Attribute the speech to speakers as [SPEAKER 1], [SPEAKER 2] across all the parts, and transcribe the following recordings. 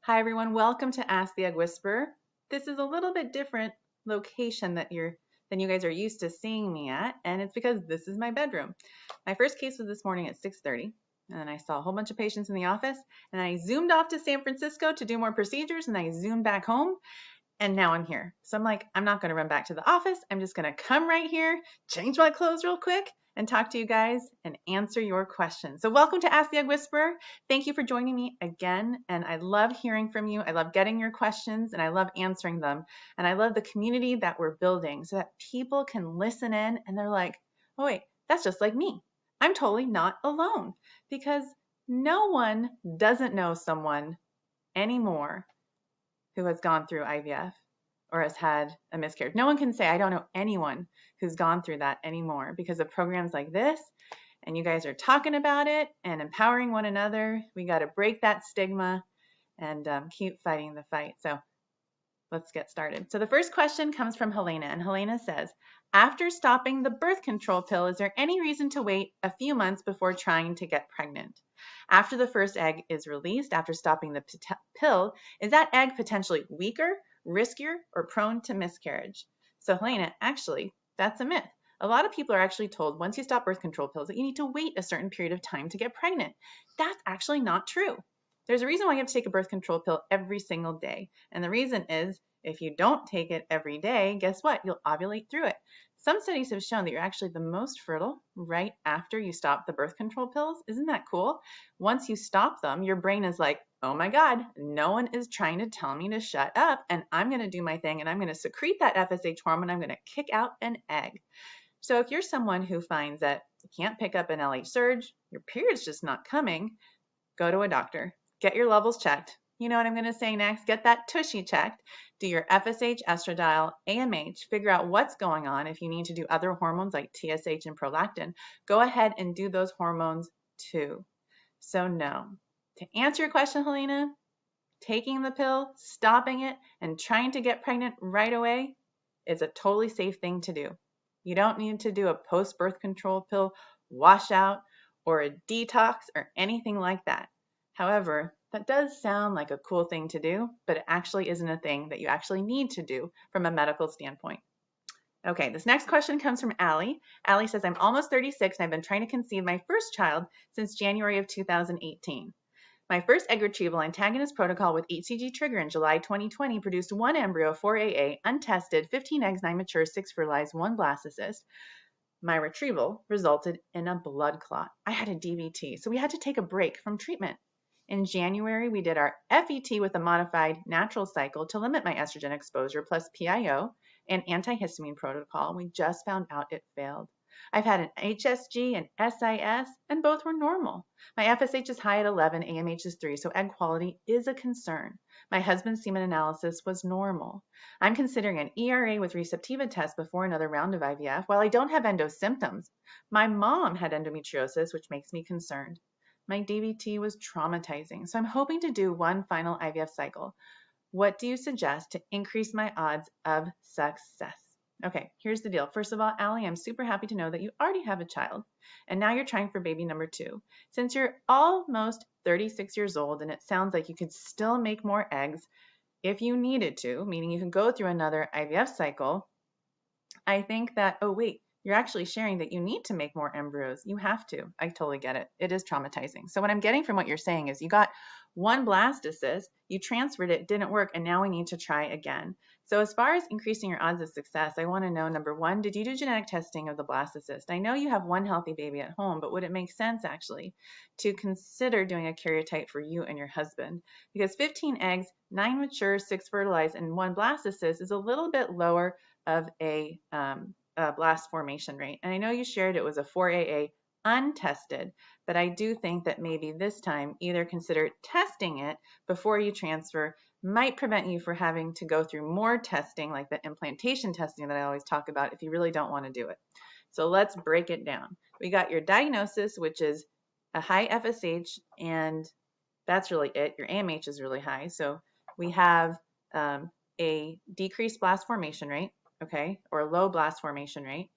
[SPEAKER 1] Hi everyone, welcome to Ask the Egg Whisperer. This is a little bit different location than you guys are used to seeing me at, and it's because this is my bedroom. My first case was this morning at 6:30, and then I saw a whole bunch of patients in the office, and I zoomed off to San Francisco to do more procedures, and I zoomed back home, and now I'm here. So I'm like, I'm not going to run back to the office. I'm just going to come right here, change my clothes real quick, and talk to you guys and answer your questions. So welcome to Ask the Egg Whisperer. Thank you for joining me again. And I love hearing from you. I love getting your questions and I love answering them. And I love the community that we're building so that people can listen in and they're like, oh wait, that's just like me. I'm totally not alone, because no one doesn't know someone anymore who has gone through IVF or has had a miscarriage. No one can say, I don't know anyone who's gone through that anymore because of programs like this. And you guys are talking about it and empowering one another. We got to break that stigma and keep fighting the fight. So let's get started. So the first question comes from Helena, and Helena says, after stopping the birth control pill, is there any reason to wait a few months before trying to get pregnant? After the first egg is released, after stopping the pill, is that egg potentially weaker, riskier, or prone to miscarriage? So Helena, actually, that's a myth. A lot of people are actually told once you stop birth control pills that you need to wait a certain period of time to get pregnant. That's actually not true. There's a reason why you have to take a birth control pill every single day. And the reason is if you don't take it every day, guess what? You'll ovulate through it. Some studies have shown that you're actually the most fertile right after you stop the birth control pills. Isn't that cool? Once you stop them, your brain is like, oh my God, no one is trying to tell me to shut up, and I'm going to do my thing, and I'm going to secrete that FSH hormone. I'm going to kick out an egg. So if you're someone who finds that you can't pick up an LH surge, your period's just not coming, go to a doctor. Get your levels checked. You know what I'm going to say next? Get that tushy checked. Do your FSH, estradiol, AMH. Figure out what's going on. If you need to do other hormones like TSH and prolactin, go ahead and do those hormones too. So no. To answer your question, Helena, taking the pill, stopping it, and trying to get pregnant right away is a totally safe thing to do. You don't need to do a post-birth control pill washout or a detox or anything like that. However, that does sound like a cool thing to do, but it actually isn't a thing that you actually need to do from a medical standpoint. Okay, this next question comes from Allie. Allie says, I'm almost 36 and I've been trying to conceive my first child since January of 2018. My first egg retrieval antagonist protocol with HCG trigger in July 2020 produced 1 embryo, 4AA, untested, 15 eggs, 9 mature, 6 fertilized, 1 blastocyst. My retrieval resulted in a blood clot. I had a DVT, so we had to take a break from treatment. In January, we did our FET with a modified natural cycle to limit my estrogen exposure plus PIO and antihistamine protocol. We just found out it failed. I've had an HSG and SIS, and both were normal. My FSH is high at 11, AMH is 3, so egg quality is a concern. My husband's semen analysis was normal. I'm considering an ERA with Receptiva test before another round of IVF. While I don't have endo symptoms, my mom had endometriosis, which makes me concerned. My DVT was traumatizing, so I'm hoping to do 1 final IVF cycle. What do you suggest to increase my odds of success? Okay, here's the deal. First of all, Allie, I'm super happy to know that you already have a child, and now you're trying for baby number 2. Since you're almost 36 years old, and it sounds like you could still make more eggs if you needed to, meaning you can go through another IVF cycle, I think that, oh wait, you're actually sharing that you need to make more embryos. You have to. I totally get it. It is traumatizing. So what I'm getting from what you're saying is you got 1 blastocyst, you transferred it, didn't work, and now we need to try again. So as far as increasing your odds of success, I want to know, number 1, did you do genetic testing of the blastocyst? I know you have 1 healthy baby at home, but would it make sense actually to consider doing a karyotype for you and your husband? Because 15 eggs, 9 mature, 6 fertilized, and 1 blastocyst is a little bit lower of a blast formation rate. And I know you shared it was a 4AA untested, but I do think that maybe this time either consider testing it before you transfer might prevent you from having to go through more testing like the implantation testing that I always talk about if you really don't want to do it. So let's break it down. We got your diagnosis, which is a high FSH, and that's really it. Your AMH is really high. So we have a decreased blast formation rate, okay, or low blast formation rate.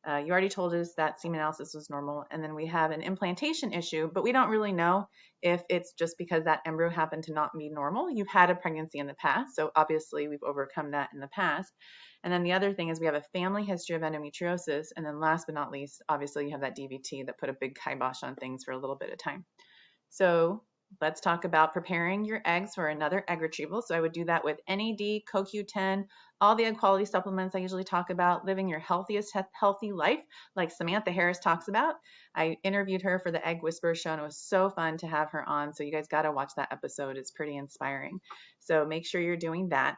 [SPEAKER 1] You already told us that semen analysis was normal, and then we have an implantation issue, but we don't really know if it's just because that embryo happened to not be normal. You've had a pregnancy in the past, so obviously we've overcome that in the past. And then the other thing is we have a family history of endometriosis, and then last but not least, obviously you have that DVT that put a big kibosh on things for a little bit of time. So let's talk about preparing your eggs for another egg retrieval. So I would do that with NAD, CoQ10, all the egg quality supplements I usually talk about, living your healthiest healthy life, like Samantha Harris talks about. I interviewed her for the Egg Whisperer show, and it was so fun to have her on. So you guys got to watch that episode. It's pretty inspiring. So make sure you're doing that.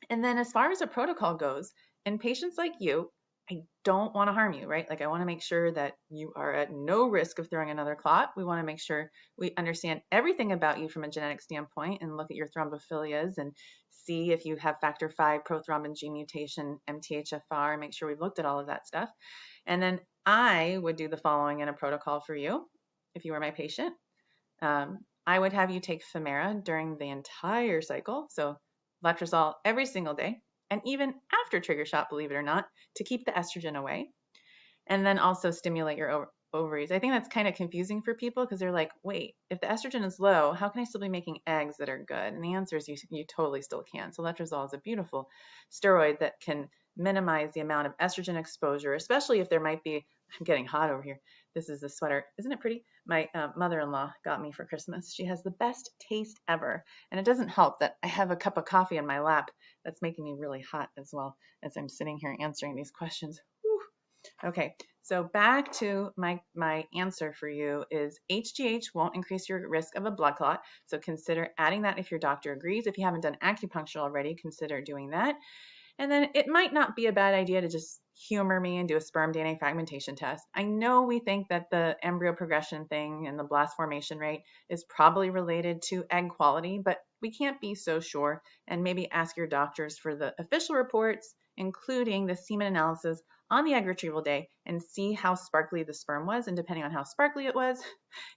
[SPEAKER 1] And then as far as a protocol goes, in patients like you, I don't want to harm you, right? Like I want to make sure that you are at no risk of throwing another clot. We want to make sure we understand everything about you from a genetic standpoint and look at your thrombophilias and see if you have factor V prothrombin gene mutation, MTHFR, make sure we've looked at all of that stuff. And then I would do the following in a protocol for you if you were my patient. I would have you take Femara during the entire cycle. So letrozole every single day, and even after trigger shot, believe it or not, to keep the estrogen away. And then also stimulate your ovaries. I think that's kind of confusing for people because they're like, wait, if the estrogen is low, how can I still be making eggs that are good? And the answer is you totally still can. So letrozole is a beautiful steroid that can minimize the amount of estrogen exposure, especially if there might be, I'm getting hot over here. This is the sweater. Isn't it pretty? My mother-in-law got me for Christmas. She has the best taste ever. And it doesn't help that I have a cup of coffee in my lap that's making me really hot as well as I'm sitting here answering these questions. Whew. Okay, so back to my answer for you is HGH won't increase your risk of a blood clot. So consider adding that if your doctor agrees. If you haven't done acupuncture already, consider doing that. And then it might not be a bad idea to just humor me and do a sperm DNA fragmentation test. I know we think that the embryo progression thing and the blast formation rate is probably related to egg quality, but we can't be so sure. And maybe ask your doctors for the official reports, including the semen analysis on the egg retrieval day, and see how sparkly the sperm was. And depending on how sparkly it was,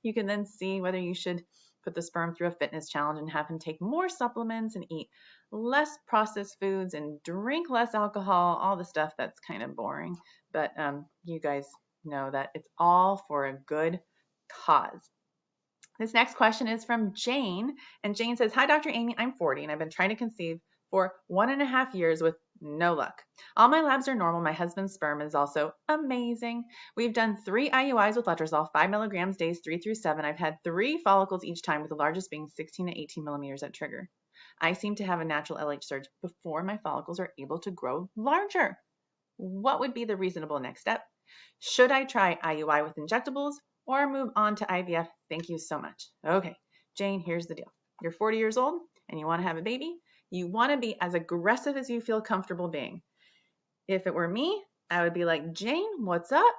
[SPEAKER 1] you can then see whether you should put the sperm through a fitness challenge and have him take more supplements and eat less processed foods and drink less alcohol, all the stuff that's kind of boring. But you guys know that it's all for a good cause. This next question is from Jane, and Jane says, hi, Dr. Amy, I'm 40 and I've been trying to conceive for 1.5 years with no luck. All my labs are normal. My husband's sperm is also amazing. We've done 3 IUIs with letrozole, 5 milligrams days 3 through 7. I've had 3 follicles each time, with the largest being 16 to 18 millimeters at trigger. I seem to have a natural LH surge before my follicles are able to grow larger. What would be the reasonable next step? Should I try IUI with injectables or move on to IVF? Thank you so much. Okay, Jane, here's the deal. You're 40 years old and you want to have a baby. You want to be as aggressive as you feel comfortable being. If it were me, I would be like, Jane, what's up?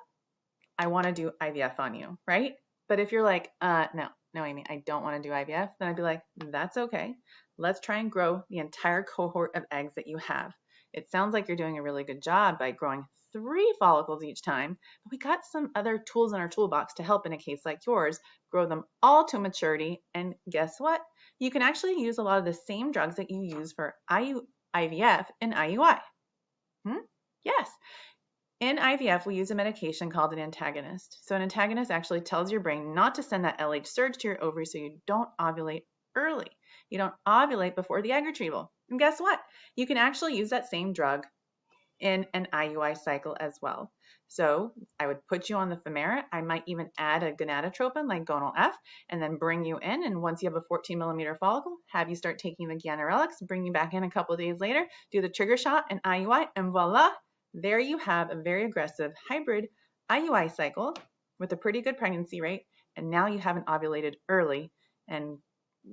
[SPEAKER 1] I want to do IVF on you, right? But if you're like, no, Amy, I don't want to do IVF, then I'd be like, that's okay. Let's try and grow the entire cohort of eggs that you have. It sounds like you're doing a really good job by growing 3 follicles each time, but we got some other tools in our toolbox to help in a case like yours, grow them all to maturity. And guess what? You can actually use a lot of the same drugs that you use for IVF and IUI. Yes. In IVF, we use a medication called an antagonist. So an antagonist actually tells your brain not to send that LH surge to your ovary so you don't ovulate early. You don't ovulate before the egg retrieval. And guess what? You can actually use that same drug in an IUI cycle as well. So I would put you on the Femara. I might even add a gonadotropin like Gonal F and then bring you in. And once you have a 14 millimeter follicle, have you start taking the Ganarelics, bring you back in a couple of days later, do the trigger shot and IUI, and voila, there you have a very aggressive hybrid IUI cycle with a pretty good pregnancy rate. And now you haven't ovulated early. And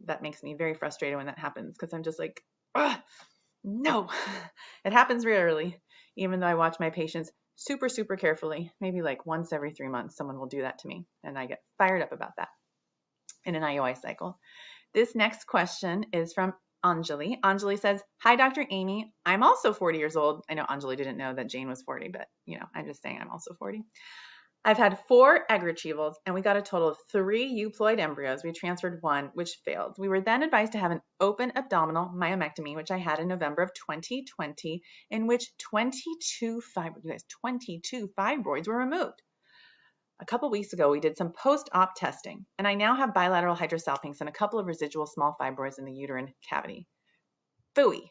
[SPEAKER 1] that makes me very frustrated when that happens because I'm just like, no, it happens rarely. Even though I watch my patients super, super carefully, maybe like once every 3 months, someone will do that to me. And I get fired up about that in an IUI cycle. This next question is from Anjali. Anjali says, hi, Dr. Amy. I'm also 40 years old. I know Anjali didn't know that Jane was 40, but I'm just saying I'm also 40. I've had 4 egg retrievals, and we got a total of 3 euploid embryos. We transferred 1, which failed. We were then advised to have an open abdominal myomectomy, which I had in November of 2020, in which 22 fibroids were removed. A couple weeks ago, we did some post-op testing, and I now have bilateral hydrosalpinx and a couple of residual small fibroids in the uterine cavity. Phooey.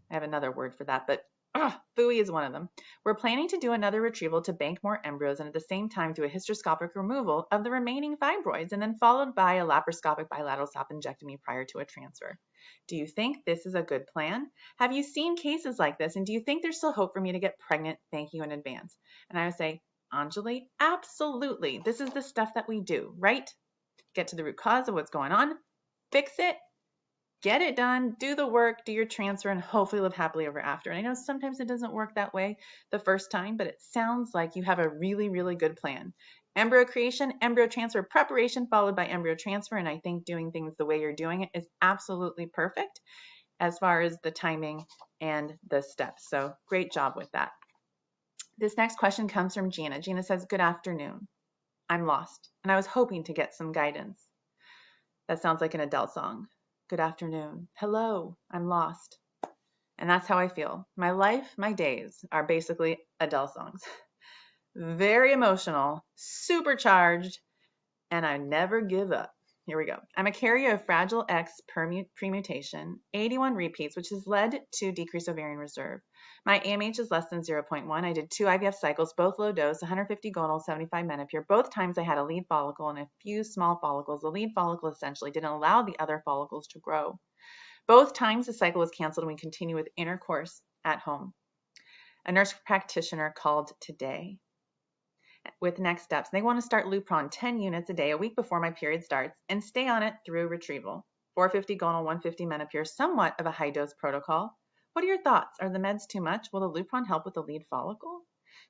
[SPEAKER 1] I have another word for that, but phooey is one of them. We're planning to do another retrieval to bank more embryos and at the same time do a hysteroscopic removal of the remaining fibroids and then followed by a laparoscopic bilateral salpingectomy prior to a transfer. Do you think this is a good plan? Have you seen cases like this? And do you think there's still hope for me to get pregnant? Thank you in advance. And I would say, Anjali, absolutely. This is the stuff that we do, right? Get to the root cause of what's going on, fix it, get it done, do the work, do your transfer, and hopefully live happily ever after. And I know sometimes it doesn't work that way the first time, but it sounds like you have a really, really good plan. Embryo creation, embryo transfer preparation, followed by embryo transfer. And I think doing things the way you're doing it is absolutely perfect as far as the timing and the steps. So great job with that. This next question comes from Gina. Gina says, good afternoon. I'm lost, and I was hoping to get some guidance. That sounds like an Adele song. Good afternoon. Hello, I'm lost. And that's how I feel. My life, my days are basically Adele songs. Very emotional, supercharged, and I never give up. Here we go. I'm a carrier of Fragile X premutation, 81 repeats, which has led to decreased ovarian reserve. My AMH is less than 0.1. I did 2 IVF cycles, both low dose, 150 gonal, 75 menopure. Both times I had a lead follicle and a few small follicles. The lead follicle essentially didn't allow the other follicles to grow. Both times the cycle was canceled and we continue with intercourse at home. A nurse practitioner called today with next steps. They want to start Lupron 10 units a day a week before my period starts and stay on it through retrieval. 450 gonal, 150 menopure, somewhat of a high dose protocol. What are your thoughts? Are the meds too much? Will the Lupron help with the lead follicle?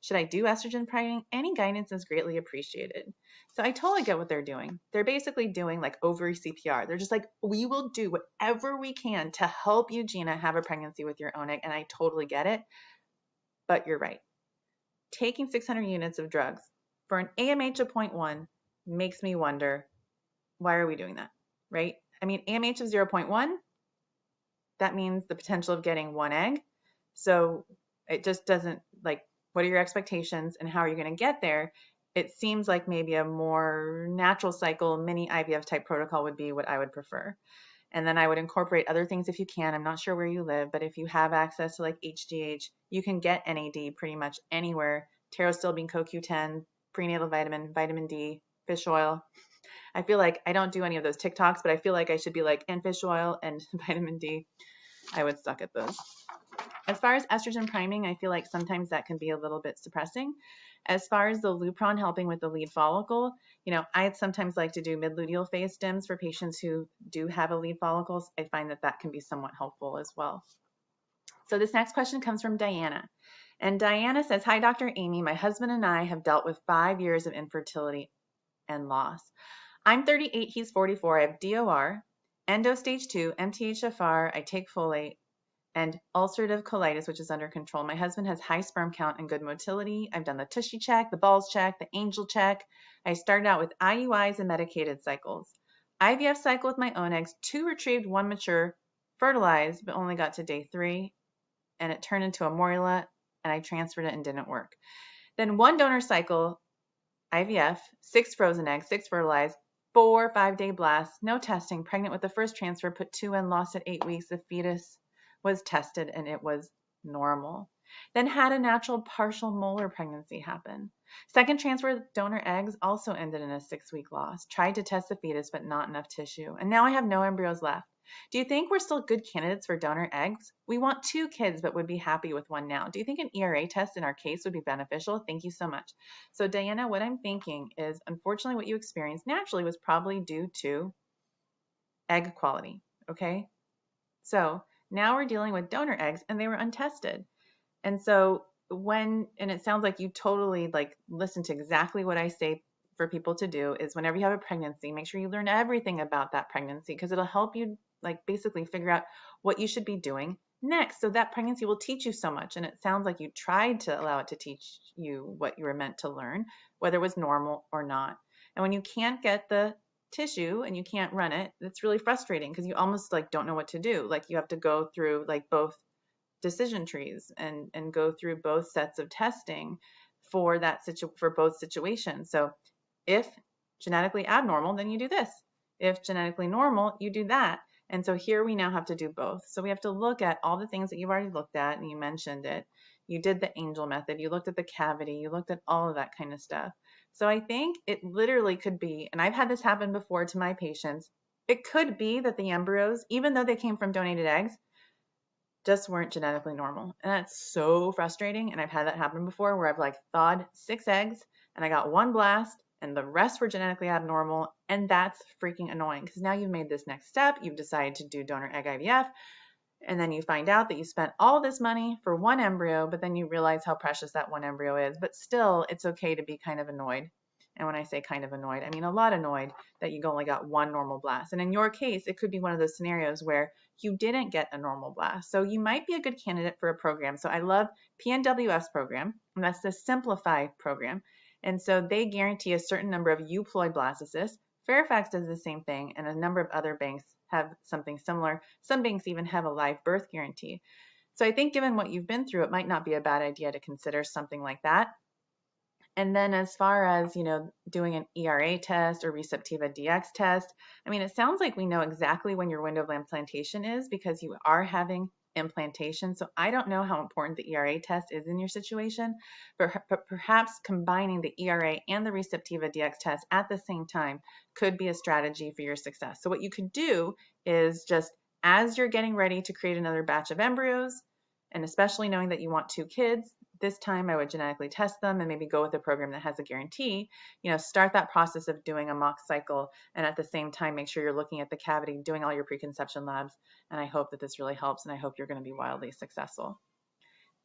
[SPEAKER 1] Should I do estrogen priming? Any guidance is greatly appreciated. So I totally get what they're doing. They're basically doing like ovary CPR. They're just like, we will do whatever we can to help you, Gina, have a pregnancy with your own egg. And I totally get it. But you're right. Taking 600 units of drugs for an AMH of 0.1 makes me wonder, why are we doing that, right? I mean, AMH of 0.1, that means the potential of getting 1 egg. So it just doesn't, like, what are your expectations and how are you going to get there? It seems like maybe a more natural cycle, mini IVF type protocol would be what I would prefer. And then I would incorporate other things if you can. I'm not sure where you live, but if you have access to like HGH, you can get NAD pretty much anywhere. Pterostilbene, CoQ10, prenatal vitamin, vitamin D, fish oil. I feel like I don't do any of those TikToks, but I feel like I should be like, and fish oil and vitamin D. I would suck at those. As far as estrogen priming, I feel like sometimes that can be a little bit suppressing. As far as the Lupron helping with the lead follicle, I'd sometimes like to do mid-luteal phase stims for patients who do have a lead follicles. I find that that can be somewhat helpful as well. So this next question comes from Diana. And Diana says, hi, Dr. Amy. My husband and I have dealt with 5 years of infertility and loss. I'm 38, he's 44. I have DOR, endo stage 2, MTHFR, I take folate, and ulcerative colitis, which is under control. My husband has high sperm count and good motility. I've done the Tushy check, the balls check, the angel check. I started out with IUIs and medicated cycles. IVF cycle with my own eggs, 2 retrieved, 1 mature, fertilized, but only got to day 3, and it turned into a morula, and I transferred it and didn't work. Then 1 donor cycle, IVF, 6 frozen eggs, 6 fertilized, 4 5-day blasts, no testing, pregnant with the first transfer, put 2 in, lost at 8 weeks. The fetus was tested and it was normal. Then had a natural partial molar pregnancy happen. Second transfer with donor eggs also ended in a 6-week loss. Tried to test the fetus, but not enough tissue. And now I have no embryos left. Do you think we're still good candidates for donor eggs? We want 2 kids, but would be happy with 1 now. Do you think an ERA test in our case would be beneficial? Thank you so much. So Diana, what I'm thinking is, unfortunately, what you experienced naturally was probably due to egg quality, okay? So now we're dealing with donor eggs and they were untested. And so and it sounds like you totally listen to exactly what I say for people to do is whenever you have a pregnancy, make sure you learn everything about that pregnancy because it'll help you basically figure out what you should be doing next. So that pregnancy will teach you so much. And it sounds like you tried to allow it to teach you what you were meant to learn, whether it was normal or not. And when you can't get the tissue and you can't run it, it's really frustrating because you almost like don't know what to do. Like you have to go through like both decision trees and go through both sets of testing for for both situations. So if genetically abnormal, then you do this. If genetically normal, you do that. And so here we now have to do both. So we have to look at all the things that you've already looked at, and you mentioned it. You did the angel method, you looked at the cavity, you looked at all of that kind of stuff. So I think it literally could be, and I've had this happen before to my patients, it could be that the embryos, even though they came from donated eggs, just weren't genetically normal. And that's so frustrating. And I've had that happen before where I've like thawed 6 eggs and I got 1 blast and the rest were genetically abnormal. And that's freaking annoying because now you've made this next step. You've decided to do donor egg IVF. And then you find out that you spent all this money for 1 embryo, but then you realize how precious that 1 embryo is. But still, it's okay to be kind of annoyed. And when I say kind of annoyed, I mean a lot annoyed that you only got 1 normal blast. And in your case, it could be one of those scenarios where you didn't get a normal blast. So you might be a good candidate for a program. So I love PNWS program, and that's the Simplify program. And so they guarantee a certain number of euploid blastocysts. Fairfax does the same thing, and a number of other banks have something similar. Some banks even have a live birth guarantee. So I think given what you've been through, it might not be a bad idea to consider something like that. And then as far as, doing an ERA test or Receptiva DX test, I mean, it sounds like we know exactly when your window of implantation is because you are having implantation. So I don't know how important the ERA test is in your situation, but perhaps combining the ERA and the Receptiva DX test at the same time could be a strategy for your success. So what you could do is just as you're getting ready to create another batch of embryos, and especially knowing that you want 2 kids, this time I would genetically test them and maybe go with a program that has a guarantee, start that process of doing a mock cycle. And at the same time, make sure you're looking at the cavity, doing all your preconception labs. And I hope that this really helps. And I hope you're going to be wildly successful.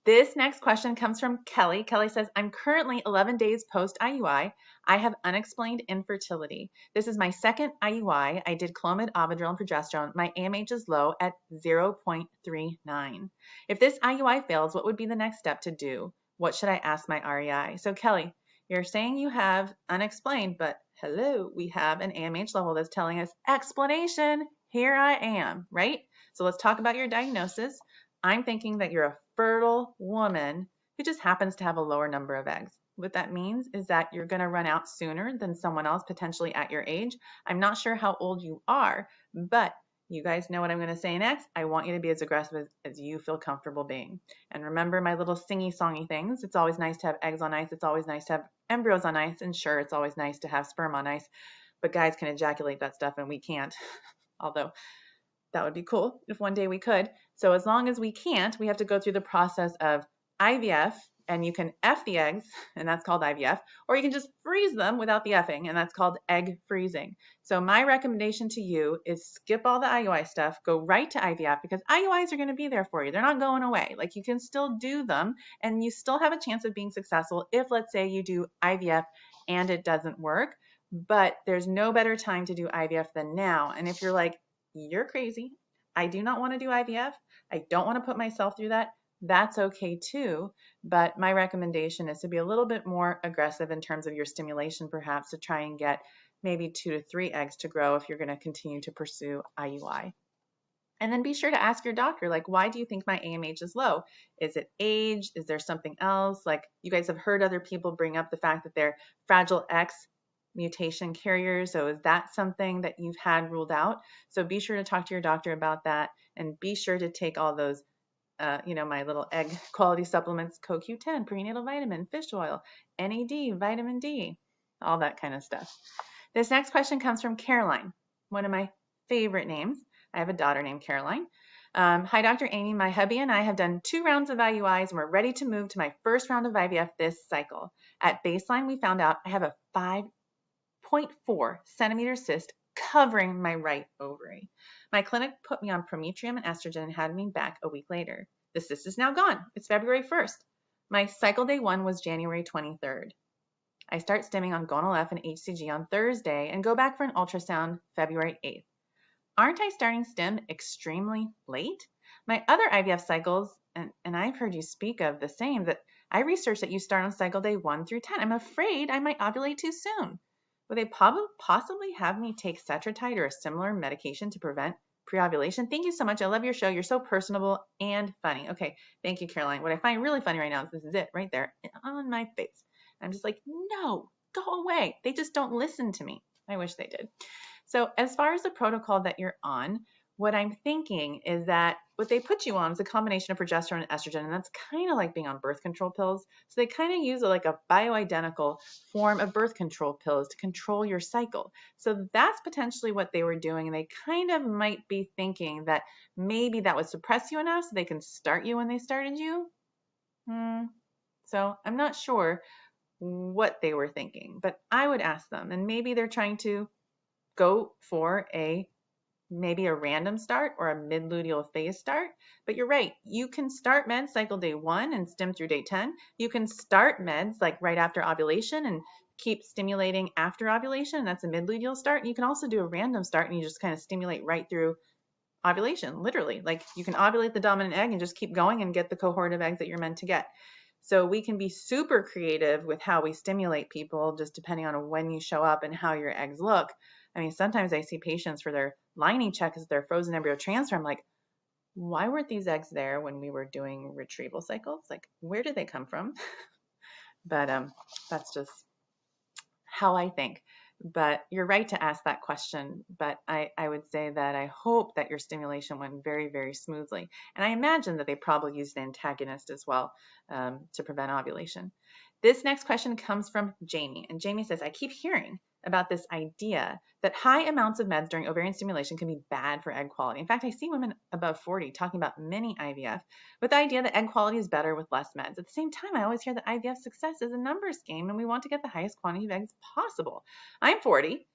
[SPEAKER 1] This next question comes from Kelly. Kelly says, I'm currently 11 days post-IUI. I have unexplained infertility. This is my second IUI. I did Clomid, Ovidrel, and progesterone. My AMH is low at 0.39. If this IUI fails, what would be the next step to do? What should I ask my REI? So Kelly, you're saying you have unexplained, but hello, we have an AMH level that's telling us explanation. Here I am, right? So let's talk about your diagnosis. I'm thinking that you're a fertile woman who just happens to have a lower number of eggs. What that means is that you're going to run out sooner than someone else potentially at your age. I'm not sure how old you are, but you guys know what I'm going to say next. I want you to be as aggressive as you feel comfortable being. And remember my little singy-songy things. It's always nice to have eggs on ice. It's always nice to have embryos on ice. And sure, it's always nice to have sperm on ice. But guys can ejaculate that stuff and we can't. Although that would be cool if one day we could. So as long as we can't, we have to go through the process of IVF, and you can F the eggs, and that's called IVF, or you can just freeze them without the effing, and that's called egg freezing. So my recommendation to you is skip all the IUI stuff, go right to IVF, because IUIs are going to be there for you. They're not going away. Like you can still do them, and you still have a chance of being successful if, let's say, you do IVF and it doesn't work. But there's no better time to do IVF than now. And if you're like, you're crazy, I do not want to do IVF, I don't want to put myself through that, that's okay too. But my recommendation is to be a little bit more aggressive in terms of your stimulation, perhaps to try and get maybe 2 to 3 eggs to grow if you're going to continue to pursue IUI. And then be sure to ask your doctor, like, why do you think my AMH is low? Is it age? Is there something else? Like you guys have heard other people bring up the fact that they're Fragile X mutation carriers. So is that something that you've had ruled out? So be sure to talk to your doctor about that, and be sure to take all those my little egg quality supplements, CoQ10, prenatal vitamin, fish oil, NAD, vitamin D, all that kind of stuff. This next question comes from Caroline, one of my favorite names. I have a daughter named Caroline. Hi, Dr. Amy. My hubby and I have done 2 rounds of IUIs, and we're ready to move to my first round of IVF this cycle. At baseline, we found out I have a 5.4 centimeter cyst covering my right ovary. My clinic put me on prometrium and estrogen and had me back a week later. The cyst is now gone. It's February 1st. My cycle day 1 was January 23rd. I start stimming on Gonal-F and HCG on Thursday and go back for an ultrasound February 8th. Aren't I starting stim extremely late? My other IVF cycles, and I've heard you speak of the same, that I researched that you start on cycle day 1 through 10. I'm afraid I might ovulate too soon. Would they possibly have me take Cetrotide or a similar medication to prevent pre-ovulation? Thank you so much. I love your show. You're so personable and funny. Okay, thank you, Caroline. What I find really funny right now is this is it right there on my face. I'm just like, no, go away. They just don't listen to me. I wish they did. So as far as the protocol that you're on, what I'm thinking is that what they put you on is a combination of progesterone and estrogen, and that's kind of like being on birth control pills. So they kind of use like a bioidentical form of birth control pills to control your cycle. So that's potentially what they were doing, and they kind of might be thinking that maybe that would suppress you enough so they can start you when they started you. So I'm not sure what they were thinking, but I would ask them, and maybe they're trying to go for maybe a random start or a mid-luteal phase start. But you're right, you can start meds cycle day 1 and stim through day 10. You can start meds like right after ovulation and keep stimulating after ovulation, and that's a mid-luteal start. And you can also do a random start and you just kind of stimulate right through ovulation, literally. Like you can ovulate the dominant egg and just keep going and get the cohort of eggs that you're meant to get. So we can be super creative with how we stimulate people, just depending on when you show up and how your eggs look. I mean, sometimes I see patients for their lining check as their frozen embryo transfer. I'm like, why weren't these eggs there when we were doing retrieval cycles? Like, where did they come from? But that's just how I think. But you're right to ask that question. But I would say that I hope that your stimulation went very, very smoothly. And I imagine that they probably used an antagonist as well to prevent ovulation. This next question comes from Jamie. And Jamie says, I keep hearing about this idea that high amounts of meds during ovarian stimulation can be bad for egg quality. In fact, I see women above 40 talking about mini IVF with the idea that egg quality is better with less meds. At the same time, I always hear that IVF success is a numbers game and we want to get the highest quantity of eggs possible. I'm 40.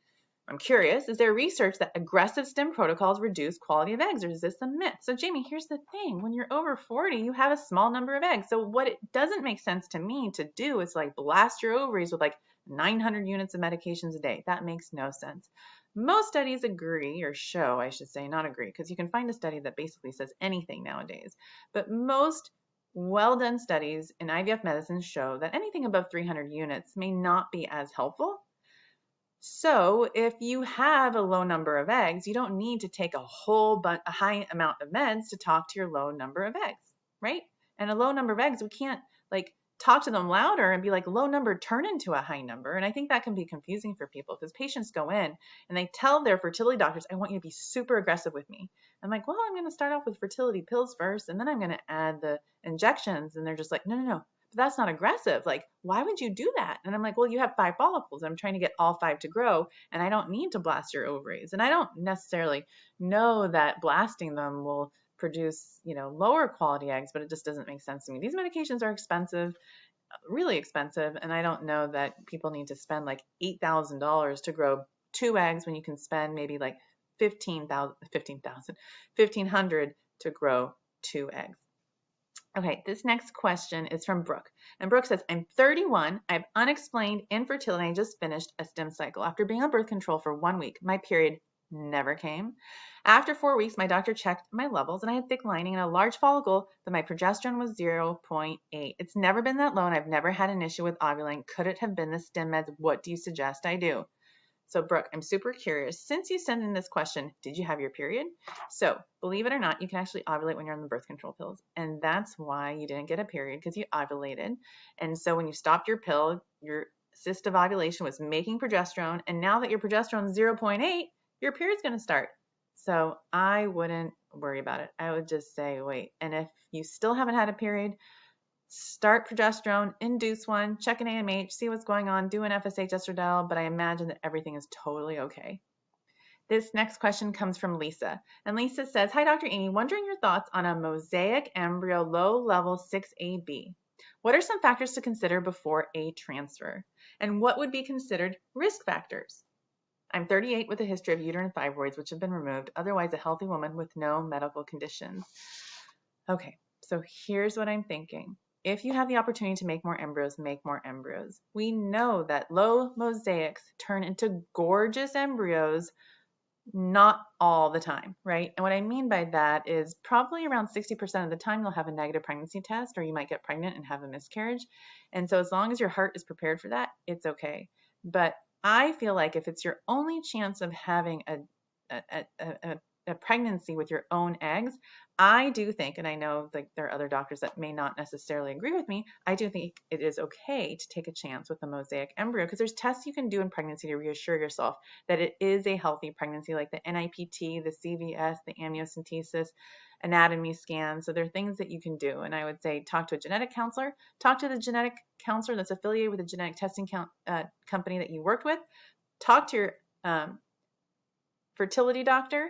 [SPEAKER 1] I'm curious, is there research that aggressive stim protocols reduce quality of eggs, or is this a myth? So Jamie, here's the thing. When you're over 40, you have a small number of eggs. So what it doesn't make sense to me to do is like blast your ovaries with like 900 units of medications a day. That makes no sense. Most studies agree, or show, I should say, not agree, because you can find a study that basically says anything nowadays. But most well-done studies in IVF medicine show that anything above 300 units may not be as helpful. So if you have a low number of eggs, you don't need to take a high amount of meds to talk to your low number of eggs, right? And a low number of eggs, we can't like talk to them louder and be like low number turn into a high number. And I think that can be confusing for people because patients go in and they tell their fertility doctors, I want you to be super aggressive with me. I'm like, well, I'm going to start off with fertility pills first, and then I'm going to add the injections. And they're just like, no. That's not aggressive. Like, why would you do that? And I'm like, well, you have 5 follicles. I'm trying to get all 5 to grow, and I don't need to blast your ovaries. And I don't necessarily know that blasting them will produce, lower quality eggs, but it just doesn't make sense to me. These medications are expensive, really expensive, and I don't know that people need to spend like $8,000 to grow 2 eggs when you can spend maybe like $1,500 to grow 2 eggs. Okay, this next question is from Brooke. And Brooke says, I'm 31. I have unexplained infertility. I just finished a stim cycle. After being on birth control for 1 week, my period never came. After 4 weeks, my doctor checked my levels and I had thick lining and a large follicle, but my progesterone was 0.8. It's never been that low and I've never had an issue with ovulating. Could it have been the stim meds? What do you suggest I do? So Brooke, I'm super curious. Since you sent in this question, did you have your period? So believe it or not, you can actually ovulate when you're on the birth control pills. And that's why you didn't get a period, because you ovulated. And so when you stopped your pill, your cyst of ovulation was making progesterone. And now that your progesterone is 0.8, your period's going to start. So I wouldn't worry about it. I would just say, wait. And if you still haven't had a period, start progesterone, induce one, check an AMH, see what's going on, do an FSH estradiol, but I imagine that everything is totally okay. This next question comes from Lisa. And Lisa says, hi, Dr. Amy, wondering your thoughts on a mosaic embryo low level 6AB. What are some factors to consider before a transfer? And what would be considered risk factors? I'm 38 with a history of uterine fibroids, which have been removed, otherwise a healthy woman with no medical conditions. Okay, so here's what I'm thinking. If you have the opportunity to make more embryos, make more embryos. We know that low mosaics turn into gorgeous embryos Not all the time, right? And what I mean by that is probably around 60% of the time you'll have a negative pregnancy test, or you might get pregnant and have a miscarriage. And so as long as your heart is prepared for that, it's okay. But I feel like if it's your only chance of having a pregnancy with your own eggs, I do think, and I know like there are other doctors that may not necessarily agree with me, I do think it is okay to take a chance with a mosaic embryo because there's tests you can do in pregnancy to reassure yourself that it is a healthy pregnancy, like the NIPT, the CVS, the amniocentesis, anatomy scan. So there are things that you can do. And I would say talk to a genetic counselor, talk to the genetic counselor that's affiliated with a genetic testing company that you worked with, talk to your fertility doctor,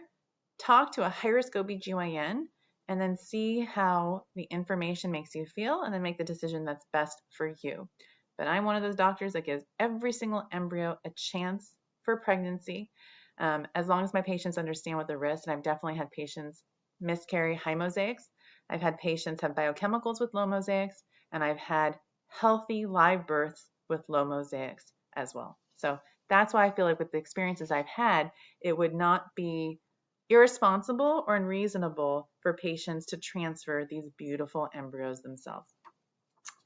[SPEAKER 1] talk to a high-risk OBGYN, and then see how the information makes you feel and then make the decision that's best for you. But I'm one of those doctors that gives every single embryo a chance for pregnancy, as long as my patients understand what the risks. And I've definitely had patients miscarry high mosaics. I've had patients have biochemicals with low mosaics, and I've had healthy live births with low mosaics as well. So that's why I feel like with the experiences I've had, it would not be irresponsible or unreasonable for patients to transfer these beautiful embryos themselves.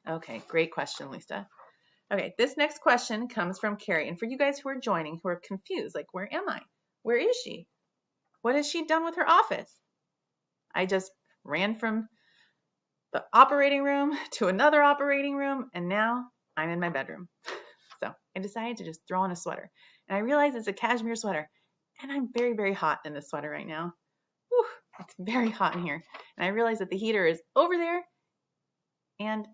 [SPEAKER 1] Okay, great question, Lisa. Okay, this next question comes from Carrie. And for you guys who are joining, who are confused, like, where am I? Where is she? What has she done with her office? I just ran from the operating room to another operating room, and now I'm in my bedroom. So I decided to just throw on a sweater. And I realized it's a cashmere sweater. And I'm very, very hot in this sweater right now. Whew, it's very hot in here. And I realized that the heater is over there, and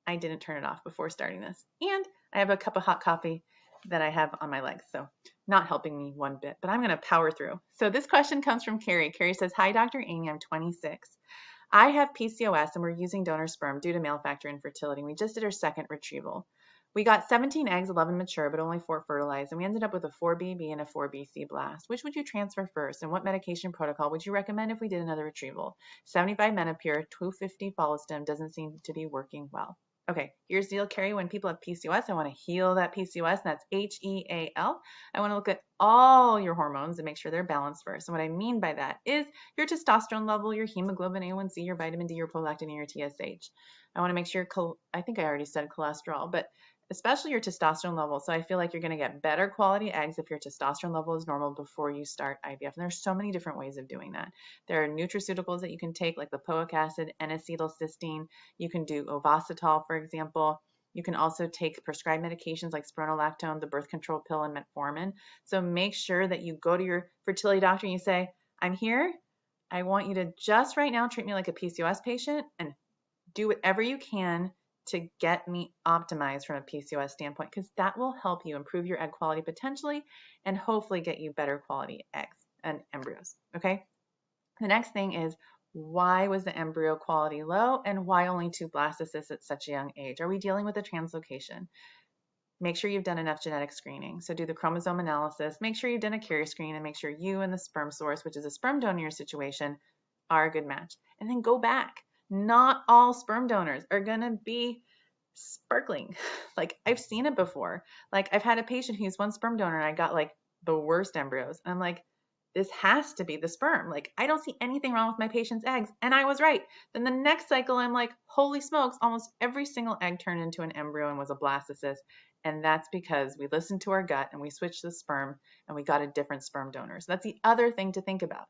[SPEAKER 1] I didn't turn it off before starting this. And I have a cup of hot coffee that I have on my legs, so not helping me one bit, but I'm going to power through. So this question comes from Carrie. Carrie says, "Hi, Dr. Amy, I'm 26. I have PCOS and we're using donor sperm due to male factor infertility. We just did our second retrieval. We got 17 eggs, 11 mature, but only 4 fertilized, and we ended up with a 4BB and a 4BC blast. Which would you transfer first, and what medication protocol would you recommend if we did another retrieval? 75 Menopur, 250 Follistim doesn't seem to be working well." Okay, here's the deal, Carrie. When people have PCOS, I want to heal that PCOS, and that's HEAL. I want to look at all your hormones and make sure they're balanced first. And what I mean by that is your testosterone level, your hemoglobin A1C, your vitamin D, your prolactin, and your TSH. I want to make sure, I think I already said cholesterol, but especially your testosterone level. So I feel like you're going to get better quality eggs if your testosterone level is normal before you start IVF. And there's so many different ways of doing that. There are nutraceuticals that you can take, like lipoic acid, N-acetylcysteine. You can do Ovasitol, for example. You can also take prescribed medications like spironolactone, the birth control pill, and metformin. So make sure that you go to your fertility doctor and you say, "I'm here. I want you to just right now treat me like a PCOS patient and do whatever you can to get me optimized from a PCOS standpoint, because that will help you improve your egg quality potentially and hopefully get you better quality eggs and embryos." Okay. The next thing is, why was the embryo quality low and why only 2 blastocysts at such a young age? Are we dealing with a translocation? Make sure you've done enough genetic screening. So do the chromosome analysis, make sure you've done a carrier screen, and make sure you and the sperm source, which is a sperm donor situation, are a good match. And then go back. Not all sperm donors are going to be sparkling. Like, I've seen it before. Like, I've had a patient who's one sperm donor and I got like the worst embryos. And I'm like, this has to be the sperm. Like, I don't see anything wrong with my patient's eggs. And I was right. Then the next cycle, I'm like, holy smokes, almost every single egg turned into an embryo and was a blastocyst. And that's because we listened to our gut and we switched the sperm and we got a different sperm donor. So that's the other thing to think about.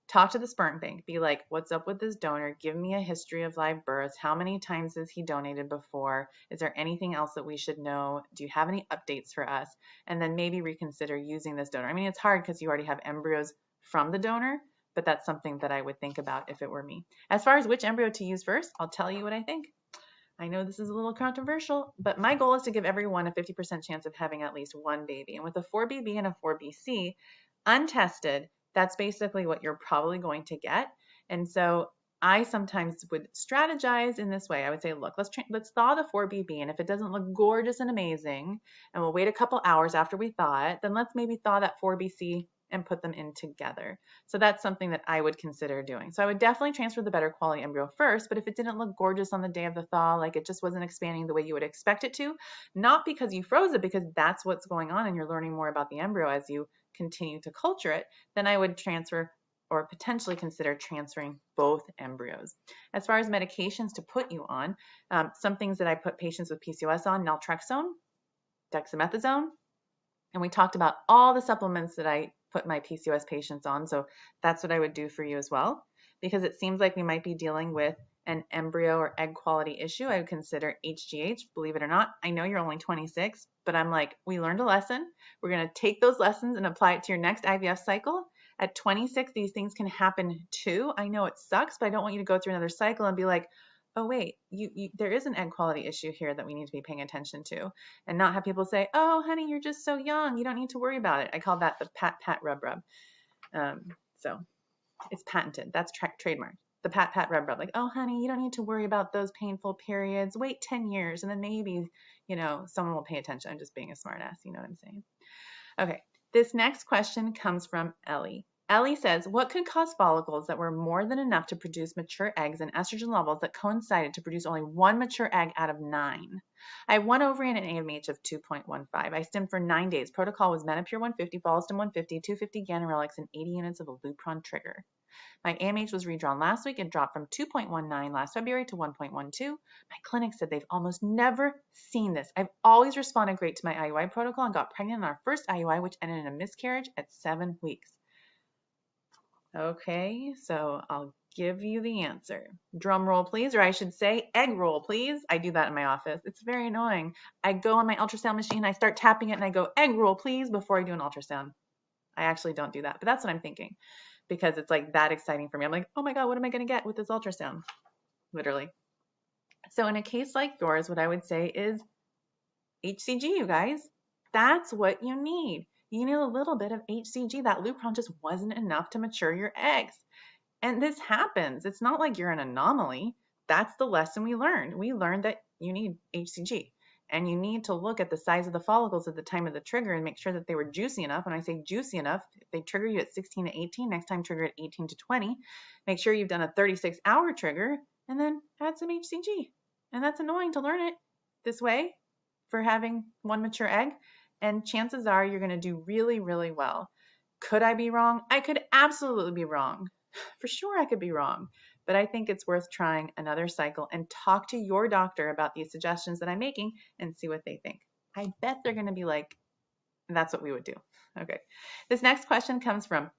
[SPEAKER 1] Talk to the sperm bank. Be like, what's up with this donor? Give me a history of live births. How many times has he donated before? Is there anything else that we should know? Do you have any updates for us? And then maybe reconsider using this donor. I mean, it's hard because you already have embryos from the donor, but that's something that I would think about if it were me. As far as which embryo to use first, I'll tell you what I think. I know this is a little controversial, but my goal is to give everyone a 50% chance of having at least one baby. And with a 4BB and a 4BC, untested, that's basically what you're probably going to get. And so I sometimes would strategize in this way. I would say, look, let's thaw the 4BB, and if it doesn't look gorgeous and amazing, and we'll wait a couple hours after we thaw it, then let's maybe thaw that 4BC and put them in together. So that's something that I would consider doing. So I would definitely transfer the better quality embryo first, but if it didn't look gorgeous on the day of the thaw, like it just wasn't expanding the way you would expect it to, not because you froze it, because that's what's going on and you're learning more about the embryo as you continue to culture it, then I would transfer or potentially consider transferring both embryos. As far as medications to put you on, some things that I put patients with PCOS on: naltrexone, dexamethasone, and we talked about all the supplements that I put my PCOS patients on. So that's what I would do for you as well, because it seems like we might be dealing with an embryo or egg quality issue. I would consider HGH, believe it or not. I know you're only 26, but I'm like, we learned a lesson. We're going to take those lessons and apply it to your next IVF cycle. At 26, these things can happen too. I know it sucks, but I don't want you to go through another cycle and be like, oh wait, there is an egg quality issue here that we need to be paying attention to, and not have people say, oh honey, you're just so young, you don't need to worry about it. I call that the pat rub. So it's patented. That's trademarked. The pat rub. Like, oh honey, you don't need to worry about those painful periods. Wait 10 years and then maybe, someone will pay attention. I'm just being a smart ass. You know what I'm saying? Okay. This next question comes from Ellie. Ellie says, what could cause follicles that were more than enough to produce mature eggs and estrogen levels that coincided to produce only one mature egg out of 9? I have one ovary and an AMH of 2.15. I stemmed for 9 days. Protocol was Menopur 150, Follistim 150, 250 Ganarelics, and 80 units of a Lupron trigger. My AMH was redrawn last week and dropped from 2.19 last February to 1.12. My clinic said they've almost never seen this. I've always responded great to my IUI protocol and got pregnant on our first IUI, which ended in a miscarriage at 7 weeks. Okay, so I'll give you the answer. Drum roll, please, or I should say egg roll, please. I do that in my office. It's very annoying. I go on my ultrasound machine, I start tapping it, and I go, egg roll, please, before I do an ultrasound. I actually don't do that, but that's what I'm thinking, because it's like that exciting for me. I'm like, oh my God, what am I going to get with this ultrasound? Literally. So in a case like yours, what I would say is HCG, you guys. That's what you need. You need a little bit of HCG. That Lupron just wasn't enough to mature your eggs. And this happens. It's not like you're an anomaly. That's the lesson we learned. We learned that you need HCG. And you need to look at the size of the follicles at the time of the trigger and make sure that they were juicy enough. When I say juicy enough, if they trigger you at 16 to 18, next time trigger at 18 to 20. Make sure you've done a 36-hour trigger and then add some HCG. And that's annoying to learn it this way for having one mature egg. And chances are you're going to do really, really well. Could I be wrong? I could absolutely be wrong. For sure I could be wrong. But I think it's worth trying another cycle and talk to your doctor about these suggestions that I'm making and see what they think. I bet they're going to be like, that's what we would do. Okay. This next question comes from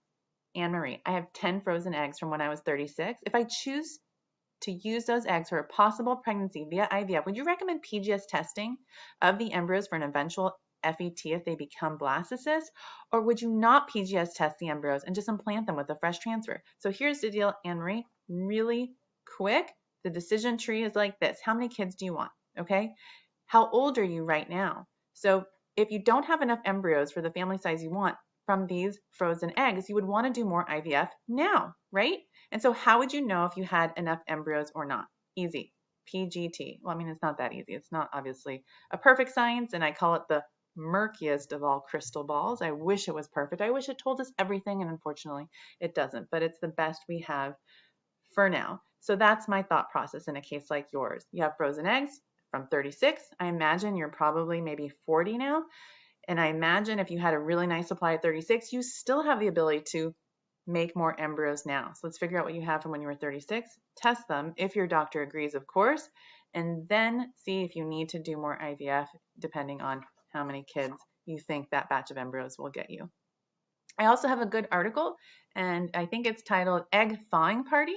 [SPEAKER 1] Anne-Marie. I have 10 frozen eggs from when I was 36. If I choose to use those eggs for a possible pregnancy via IVF, would you recommend PGS testing of the embryos for an eventual FET if they become blastocysts, or would you not PGS test the embryos and just implant them with a fresh transfer? So here's the deal, Anne-Marie, really quick. The decision tree is like this. How many kids do you want? Okay. How old are you right now? So if you don't have enough embryos for the family size you want from these frozen eggs, you would want to do more IVF now, right? And so how would you know if you had enough embryos or not? Easy. PGT. Well, I mean, it's not that easy. It's not obviously a perfect science, and I call it the murkiest of all crystal balls. I wish it was perfect. I wish it told us everything, and unfortunately it doesn't, but it's the best we have for now. So that's my thought process in a case like yours. You have frozen eggs from 36. I imagine you're probably maybe 40 now. And I imagine if you had a really nice supply at 36, you still have the ability to make more embryos now. So let's figure out what you have from when you were 36, test them if your doctor agrees, of course, and then see if you need to do more IVF depending on how many kids you think that batch of embryos will get you. I also have a good article, and I think it's titled Egg Thawing Party.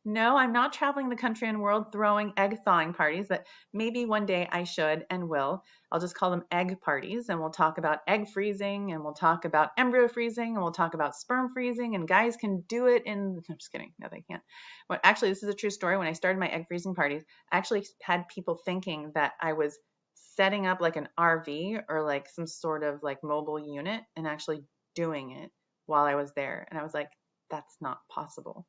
[SPEAKER 1] No, I'm not traveling the country and world throwing egg thawing parties, but maybe one day I should and will. I'll just call them egg parties, and we'll talk about egg freezing, and we'll talk about embryo freezing, and we'll talk about sperm freezing, and guys can do it in, I'm just kidding, no they can't. But actually, this is a true story. When I started my egg freezing parties, I actually had people thinking that I was setting up like an RV or like some sort of like mobile unit and actually doing it while I was there. And I was like, that's not possible.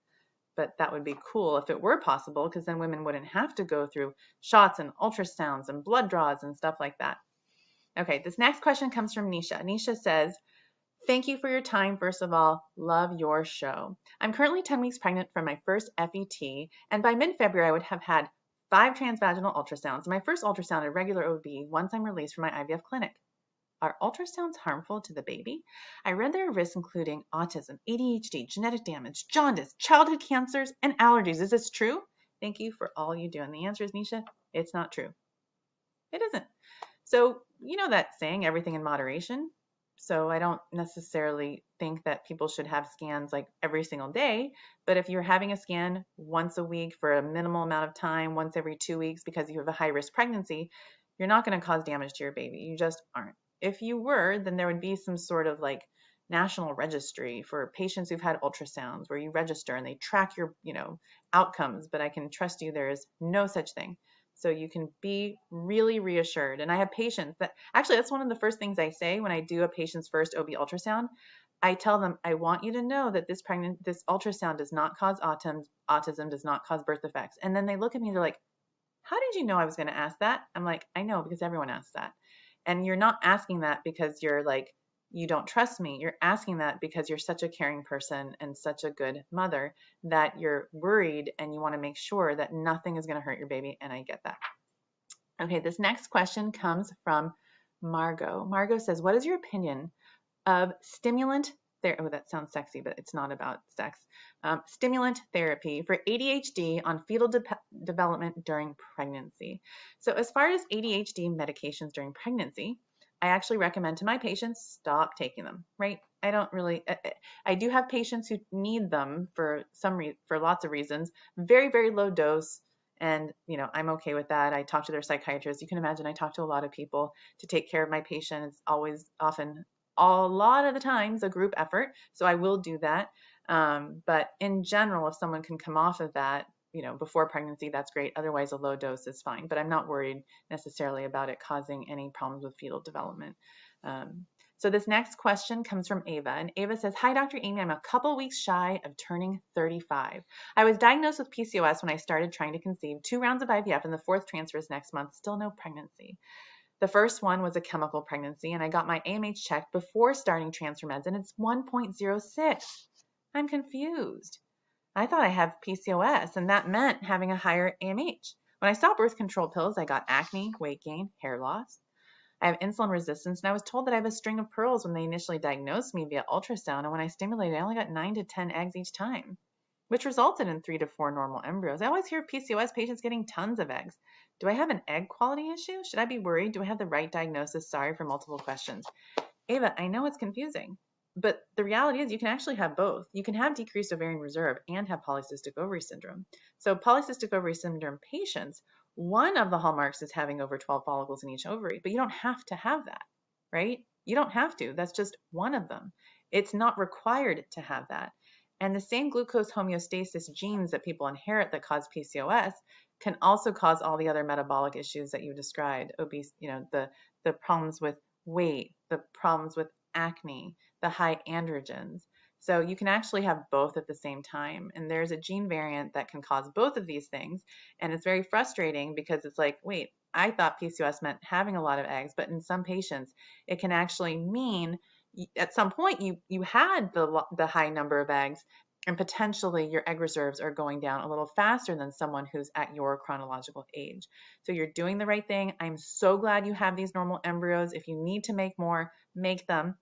[SPEAKER 1] But that would be cool if it were possible, because then women wouldn't have to go through shots and ultrasounds and blood draws and stuff like that. Okay, this next question comes from Nisha. Nisha says, thank you for your time. First of all, love your show. I'm currently 10 weeks pregnant from my first FET, and by mid-February, I would have had 5 transvaginal ultrasounds. My first ultrasound at regular OB once I'm released from my IVF clinic. Are ultrasounds harmful to the baby? I read there are risks including autism, ADHD, genetic damage, jaundice, childhood cancers, and allergies. Is this true? Thank you for all you do. And the answer is, Nisha, it's not true. It isn't. So, you know that saying, everything in moderation. So I don't necessarily think that people should have scans like every single day, but if you're having a scan once a week for a minimal amount of time, once every 2 weeks because you have a high risk pregnancy, you're not going to cause damage to your baby. You just aren't. If you were, then there would be some sort of like national registry for patients who've had ultrasounds where you register and they track your, outcomes, but I can trust you there is no such thing. So you can be really reassured. And I have patients that actually, that's one of the first things I say when I do a patient's first OB ultrasound. I tell them, I want you to know that this ultrasound does not cause autism does not cause birth defects. And then they look at me, they're like, how did you know I was going to ask that? I'm like, I know, because everyone asks that. And you're not asking that because you're like, you don't trust me. You're asking that because you're such a caring person and such a good mother that you're worried and you want to make sure that nothing is going to hurt your baby. And I get that. Okay, this next question comes from Margot. Margot says, what is your opinion of stimulant therapy? Oh, that sounds sexy, but it's not about sex. Stimulant therapy for ADHD on fetal development during pregnancy. So as far as ADHD medications during pregnancy, I actually recommend to my patients, stop taking them, right? I don't really, I do have patients who need them for for lots of reasons, very, very low dose. And, I'm okay with that. I talk to their psychiatrist. You can imagine I talk to a lot of people to take care of my patient. It's always often a lot of the times a group effort. So I will do that. But in general, if someone can come off of that, before pregnancy, that's great. Otherwise, a low dose is fine. But I'm not worried necessarily about it causing any problems with fetal development. So this next question comes from Ava. And Ava says, hi, Dr. Amy. I'm a couple weeks shy of turning 35. I was diagnosed with PCOS when I started trying to conceive, 2 rounds of IVF, and the 4th transfer is next month. Still no pregnancy. The first one was a chemical pregnancy, and I got my AMH checked before starting transfer meds, and it's 1.06. I'm confused. I thought I have PCOS, and that meant having a higher AMH. When I stopped birth control pills, I got acne, weight gain, hair loss. I have insulin resistance, and I was told that I have a string of pearls when they initially diagnosed me via ultrasound, and when I stimulated, I only got 9 to 10 eggs each time, which resulted in 3 to 4 normal embryos. I always hear of PCOS patients getting tons of eggs. Do I have an egg quality issue? Should I be worried? Do I have the right diagnosis? Sorry for multiple questions. Ava, I know it's confusing, but the reality is you can actually have both. You can have decreased ovarian reserve and have polycystic ovary syndrome. So polycystic ovary syndrome patients, one of the hallmarks is having over 12 follicles in each ovary, but you don't have to have that, right? You don't have to. That's just one of them. It's not required to have that. And the same glucose homeostasis genes that people inherit that cause PCOS can also cause all the other metabolic issues that you described, obese, the problems with weight, the problems with acne, the high androgens. So you can actually have both at the same time. And there's a gene variant that can cause both of these things. And it's very frustrating because it's like, wait, I thought PCOS meant having a lot of eggs, but in some patients, it can actually mean at some point you had the high number of eggs, and potentially your egg reserves are going down a little faster than someone who's at your chronological age. So you're doing the right thing. I'm so glad you have these normal embryos. If you need to make more, make them.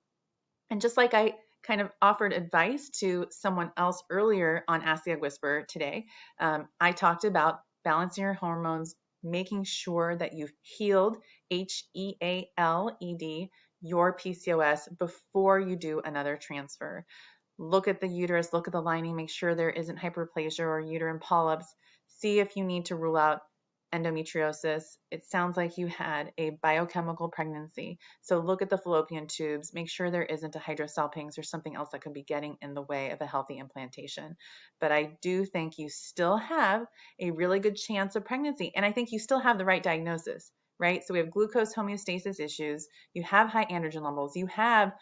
[SPEAKER 1] And just like I kind of offered advice to someone else earlier on Ask the Egg Whisperer today, I talked about balancing your hormones, making sure that you've healed, HEALED, your PCOS before you do another transfer. Look at the uterus, look at the lining, make sure there isn't hyperplasia or uterine polyps. See if you need to rule out endometriosis. It sounds like you had a biochemical pregnancy. So look at the fallopian tubes, make sure there isn't a hydrosalpinx or something else that could be getting in the way of a healthy implantation. But I do think you still have a really good chance of pregnancy. And I think you still have the right diagnosis, right? So we have glucose homeostasis issues, you have high androgen levels, you have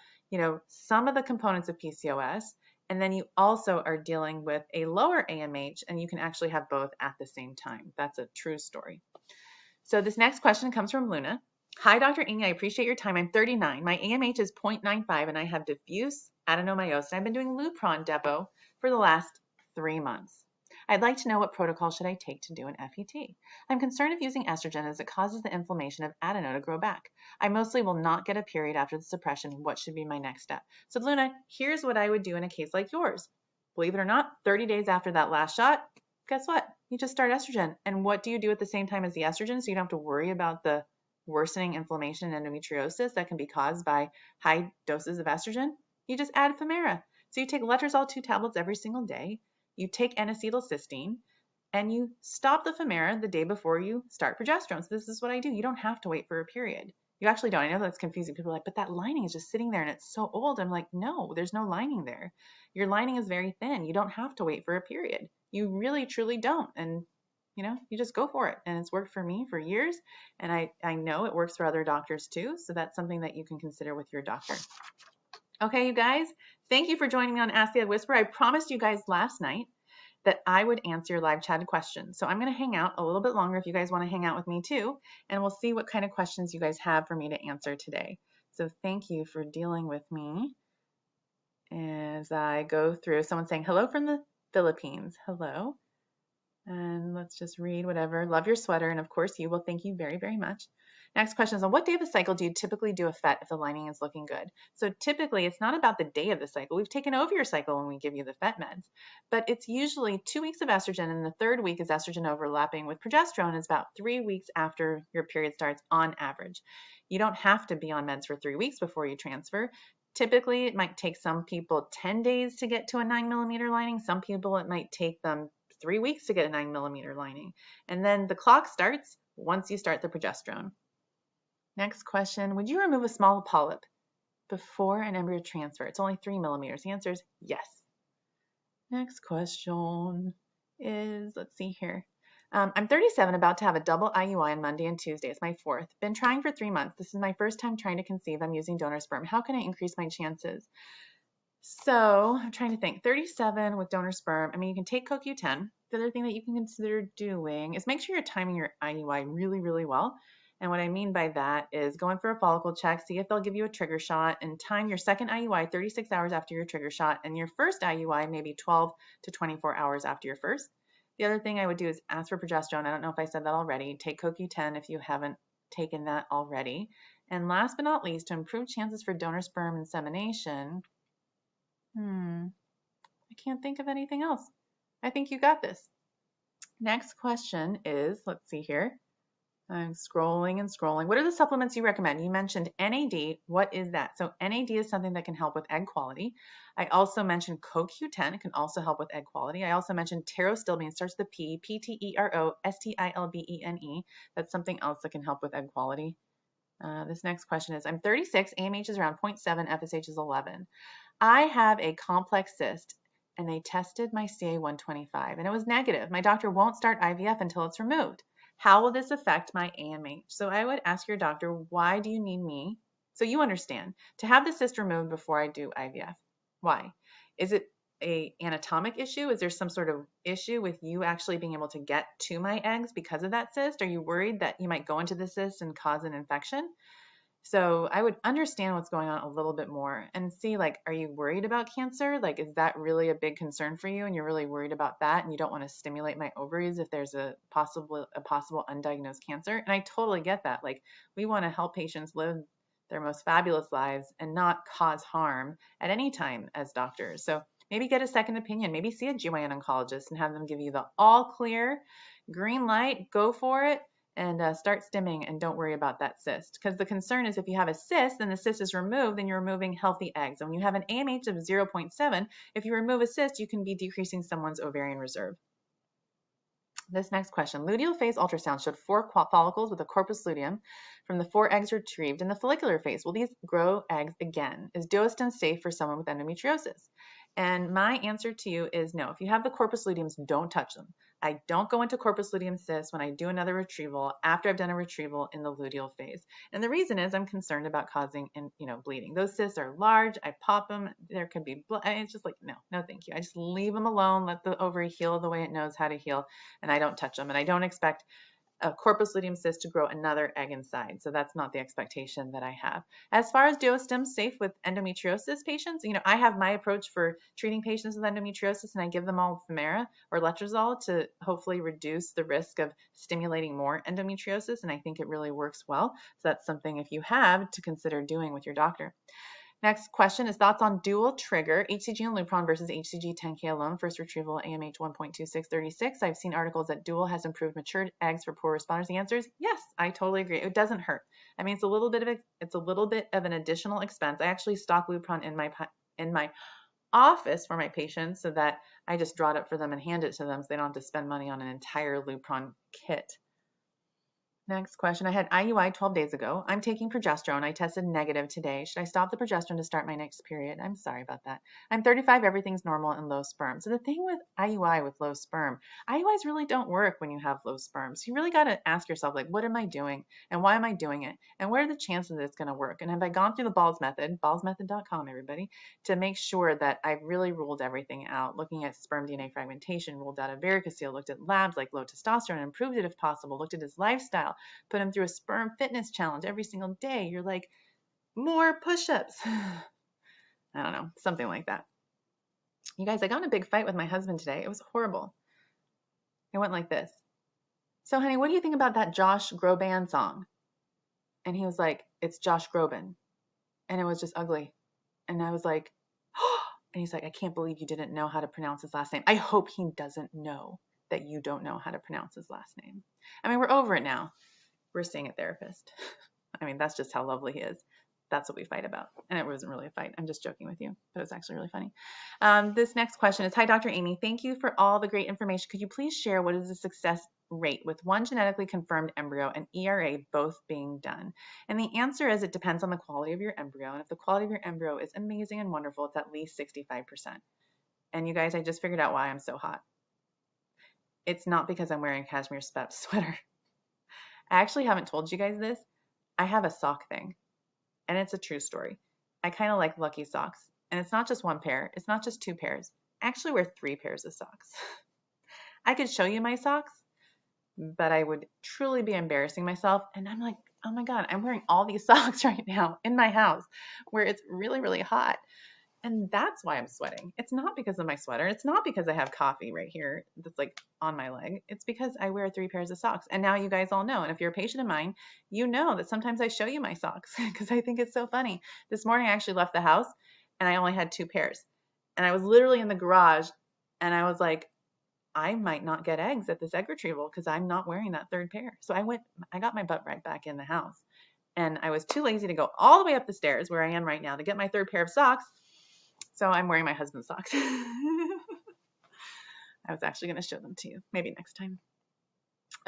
[SPEAKER 1] some of the components of PCOS, and then you also are dealing with a lower AMH, and you can actually have both at the same time. That's a true story. So this next question comes from Luna. Hi, Dr. Amy, I appreciate your time. I'm 39. My AMH is 0.95, and I have diffuse adenomyosis. I've been doing Lupron depot for the last 3 months. I'd like to know what protocol should I take to do an FET. I'm concerned of using estrogen as it causes the inflammation of adeno to grow back. I mostly will not get a period after the suppression. What should be my next step? So Luna, here's what I would do in a case like yours. Believe it or not, 30 days after that last shot, guess what? You just start estrogen. And what do you do at the same time as the estrogen so you don't have to worry about the worsening inflammation and endometriosis that can be caused by high doses of estrogen? You just add Femara. So you take letrozole 2 tablets every single day. You take N-acetylcysteine, and you stop the Femara the day before you start progesterone. So this is what I do. You don't have to wait for a period. You actually don't. I know that's confusing. People are like, but that lining is just sitting there and it's so old. I'm like, no, there's no lining there. Your lining is very thin. You don't have to wait for a period. You really, truly don't. And you just go for it. And it's worked for me for years. And I know it works for other doctors too. So that's something that you can consider with your doctor. Okay, you guys, thank you for joining me on Ask the Egg Whisperer. I promised you guys last night that I would answer your live chat questions. So I'm going to hang out a little bit longer if you guys want to hang out with me too, and we'll see what kind of questions you guys have for me to answer today. So thank you for dealing with me as I go through. Someone saying hello from the Philippines. Hello. And let's just read whatever. Love your sweater. And of course you will. Thank you very, very much. Next question is, on what day of the cycle do you typically do a FET if the lining is looking good? So typically it's not about the day of the cycle. We've taken over your cycle when we give you the FET meds, but it's usually 2 weeks of estrogen, and the third week is estrogen overlapping with progesterone. It's about 3 weeks after your period starts on average. You don't have to be on meds for 3 weeks before you transfer. Typically it might take some people 10 days to get to a 9mm lining. Some people it might take them 3 weeks to get a 9mm lining. And then the clock starts once you start the progesterone. Next question, would you remove a small polyp before an embryo transfer? It's only 3mm. The answer is yes. Next question is, let's see here. I'm 37, about to have a double IUI on Monday and Tuesday. It's my 4th. Been trying for 3 months. This is my first time trying to conceive. I'm using donor sperm. How can I increase my chances? So I'm trying to think. 37 with donor sperm. I mean, you can take CoQ10. The other thing that you can consider doing is make sure you're timing your IUI really, really well. And what I mean by that is going for a follicle check, see if they'll give you a trigger shot, and time your second IUI 36 hours after your trigger shot, and your first IUI maybe 12 to 24 hours after your first. The other thing I would do is ask for progesterone. I don't know if I said that already. Take CoQ10 if you haven't taken that already. And last but not least, to improve chances for donor sperm insemination, I can't think of anything else. I think you got this. Next question is, let's see here. I'm scrolling and scrolling. What are the supplements you recommend? You mentioned NAD. What is that? So NAD is something that can help with egg quality. I also mentioned CoQ10. It can also help with egg quality. I also mentioned pterostilbene. Starts with the P, PTEROSTILBENE. That's something else that can help with egg quality. This next question is, I'm 36, AMH is around 0.7, FSH is 11. I have a complex cyst, and they tested my CA-125, and it was negative. My doctor won't start IVF until it's removed. How will this affect my AMH? So I would ask your doctor, why do you need me? So you understand, to have the cyst removed before I do IVF. Why? Is it an anatomic issue? Is there some sort of issue with you actually being able to get to my eggs because of that cyst? Are you worried that you might go into the cyst and cause an infection? So I would understand what's going on a little bit more and see, like, are you worried about cancer? Like, is that really a big concern for you and you're really worried about that and you don't want to stimulate my ovaries if there's a possible undiagnosed cancer? And I totally get that. Like, we want to help patients live their most fabulous lives and not cause harm at any time as doctors. So maybe get a second opinion, maybe see a GYN oncologist and have them give you the all clear, green light, go for it. And start stimming and don't worry about that cyst. Because the concern is if you have a cyst and the cyst is removed, then you're removing healthy eggs. And when you have an AMH of 0.7, if you remove a cyst, you can be decreasing someone's ovarian reserve. This next question, luteal phase ultrasound showed 4 follicles with a corpus luteum from the 4 eggs retrieved in the follicular phase. Will these grow eggs again? Is Duostin safe for someone with endometriosis? And my answer to you is no. If you have the corpus luteums, don't touch them. I don't go into corpus luteum cysts when I do another retrieval after I've done a retrieval in the luteal phase. And the reason is I'm concerned about causing bleeding. Those cysts are large. I pop them. There could be blood. It's just like, no, thank you. I just leave them alone. Let the ovary heal the way it knows how to heal. And I don't touch them. And I don't expect a corpus luteum cyst to grow another egg inside. So that's not the expectation that I have. As far as duostem safe with endometriosis patients, I have my approach for treating patients with endometriosis, and I give them all Femara or letrozole to hopefully reduce the risk of stimulating more endometriosis. And I think it really works well. So that's something, if you have, to consider doing with your doctor. Next question is thoughts on dual trigger, HCG and Lupron versus HCG 10K alone, first retrieval AMH 1.2636. I've seen articles that dual has improved matured eggs for poor responders. The answer is yes, I totally agree. It doesn't hurt. I mean, it's a little bit of an additional expense. I actually stock Lupron in my office for my patients so that I just draw it up for them and hand it to them so they don't have to spend money on an entire Lupron kit. Next question. I had IUI 12 days ago. I'm taking progesterone. I tested negative today. Should I stop the progesterone to start my next period? I'm sorry about that. I'm 35. Everything's normal and low sperm. So the thing with IUI with low sperm, IUIs really don't work when you have low sperm. So you really got to ask yourself, like, what am I doing? And why am I doing it? And what are the chances that it's going to work? And have I gone through the BALLS method, ballsmethod.com, everybody, to make sure that I've really ruled everything out, looking at sperm DNA fragmentation, ruled out a varicocele, looked at labs like low testosterone, improved it if possible, looked at his lifestyle, put him through a sperm fitness challenge every single day. You're like, more push-ups. I don't know, something like that. You guys, I got in a big fight with my husband today. It was horrible. It went like this. So, honey, what do you think about that Josh Groban song? And he was like, it's Josh Groban. And it was just ugly. And I was like, oh. And he's like, I can't believe you didn't know how to pronounce his last name. I hope he doesn't know that you don't know how to pronounce his last name. I mean, we're over it now. We're seeing a therapist. I mean, that's just how lovely he is. That's what we fight about. And it wasn't really a fight. I'm just joking with you, but it's actually really funny. This next question is, hi, Dr. Amy. Thank you for all the great information. Could you please share what is the success rate with one genetically confirmed embryo and ERA both being done? And the answer is it depends on the quality of your embryo. And if the quality of your embryo is amazing and wonderful, it's at least 65%. And you guys, I just figured out why I'm so hot. It's not because I'm wearing a cashmere sweater. I actually haven't told you guys this. I have a sock thing, and it's a true story. I kind of like lucky socks, and it's not just one pair. It's not just two pairs. I actually wear 3 pairs of socks. I could show you my socks, but I would truly be embarrassing myself. And I'm like, oh my God, I'm wearing all these socks right now in my house where it's really, really hot. And that's why I'm sweating. It's not because of my sweater. It's not because I have coffee right here that's like on my leg. It's because I wear 3 pairs of socks. And now you guys all know. And if you're a patient of mine, you know that sometimes I show you my socks because I think it's so funny. This morning I actually left the house and I only had 2 pairs. And I was literally in the garage and I was like, I might not get eggs at this egg retrieval because I'm not wearing that 3rd pair. So I got my butt right back in the house. And I was too lazy to go all the way up the stairs where I am right now to get my 3rd pair of socks. So I'm wearing my husband's socks. I was actually going to show them to you. Maybe next time.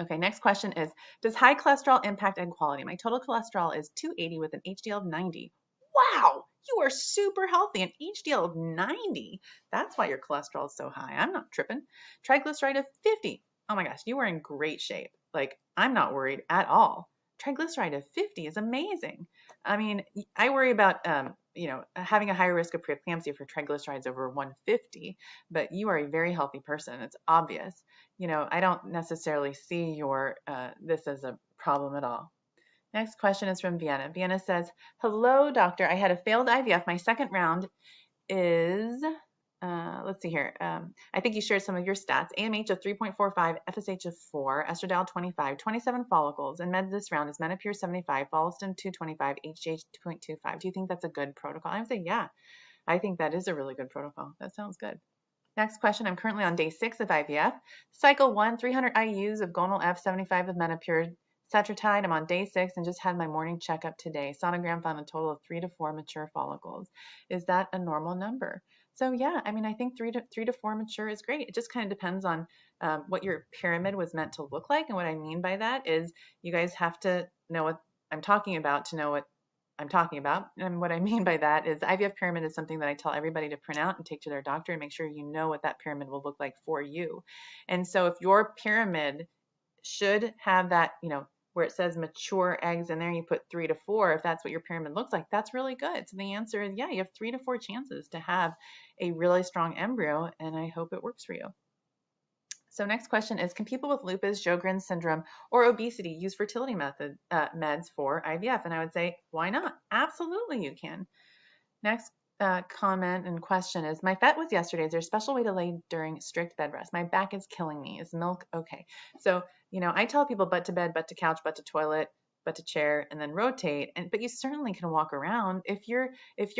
[SPEAKER 1] Okay, next question is, does high cholesterol impact egg quality? My total cholesterol is 280 with an HDL of 90. Wow, you are super healthy. An HDL of 90. That's why your cholesterol is so high. I'm not tripping. Triglyceride of 50. Oh my gosh, you are in great shape. Like, I'm not worried at all. Triglyceride of 50 is amazing. I mean, I worry about having a higher risk of preeclampsia for triglycerides over 150, but you are a very healthy person. It's obvious. I don't necessarily see this as a problem at all. Next question is from Vienna. Vienna says, hello, doctor. I had a failed IVF. My second round is, let's see here. I think you shared some of your stats. AMH of 3.45, FSH of 4, estradiol 25, 27 follicles, and meds this round is Menopur 75, Follistim 225, HGH 2.25. Do you think that's a good protocol? I would say, yeah, I think that is a really good protocol. That sounds good. Next question. I'm currently on day 6 of IVF. Cycle 1, 300 IUs of Gonal F, 75 of Menopur, Cetrotide. I'm on day 6 and just had my morning checkup today. Sonogram found a total of 3 to 4 mature follicles. Is that a normal number? So yeah, I mean, I think 3 to 4 mature is great. It just kind of depends on what your pyramid was meant to look like. And what I mean by that is you guys have to know what I'm talking about to know what I'm talking about. And what I mean by that is IVF pyramid is something that I tell everybody to print out and take to their doctor and make sure you know what that pyramid will look like for you. And so if your pyramid should have that, where it says mature eggs in there, you put 3 to 4, if that's what your pyramid looks like, that's really good. So the answer is, yeah, you have 3 to 4 chances to have a really strong embryo, and I hope it works for you. So next question is, can people with lupus, Sjogren's syndrome, or obesity use fertility meds for IVF? And I would say, why not? Absolutely you can. Next comment and question is, my FET was yesterday. Is there a special way to lay during strict bed rest? My back is killing me. Is milk okay? So, I tell people butt to bed, butt to couch, butt to toilet, butt to chair, and then rotate. But you certainly can walk around. If you're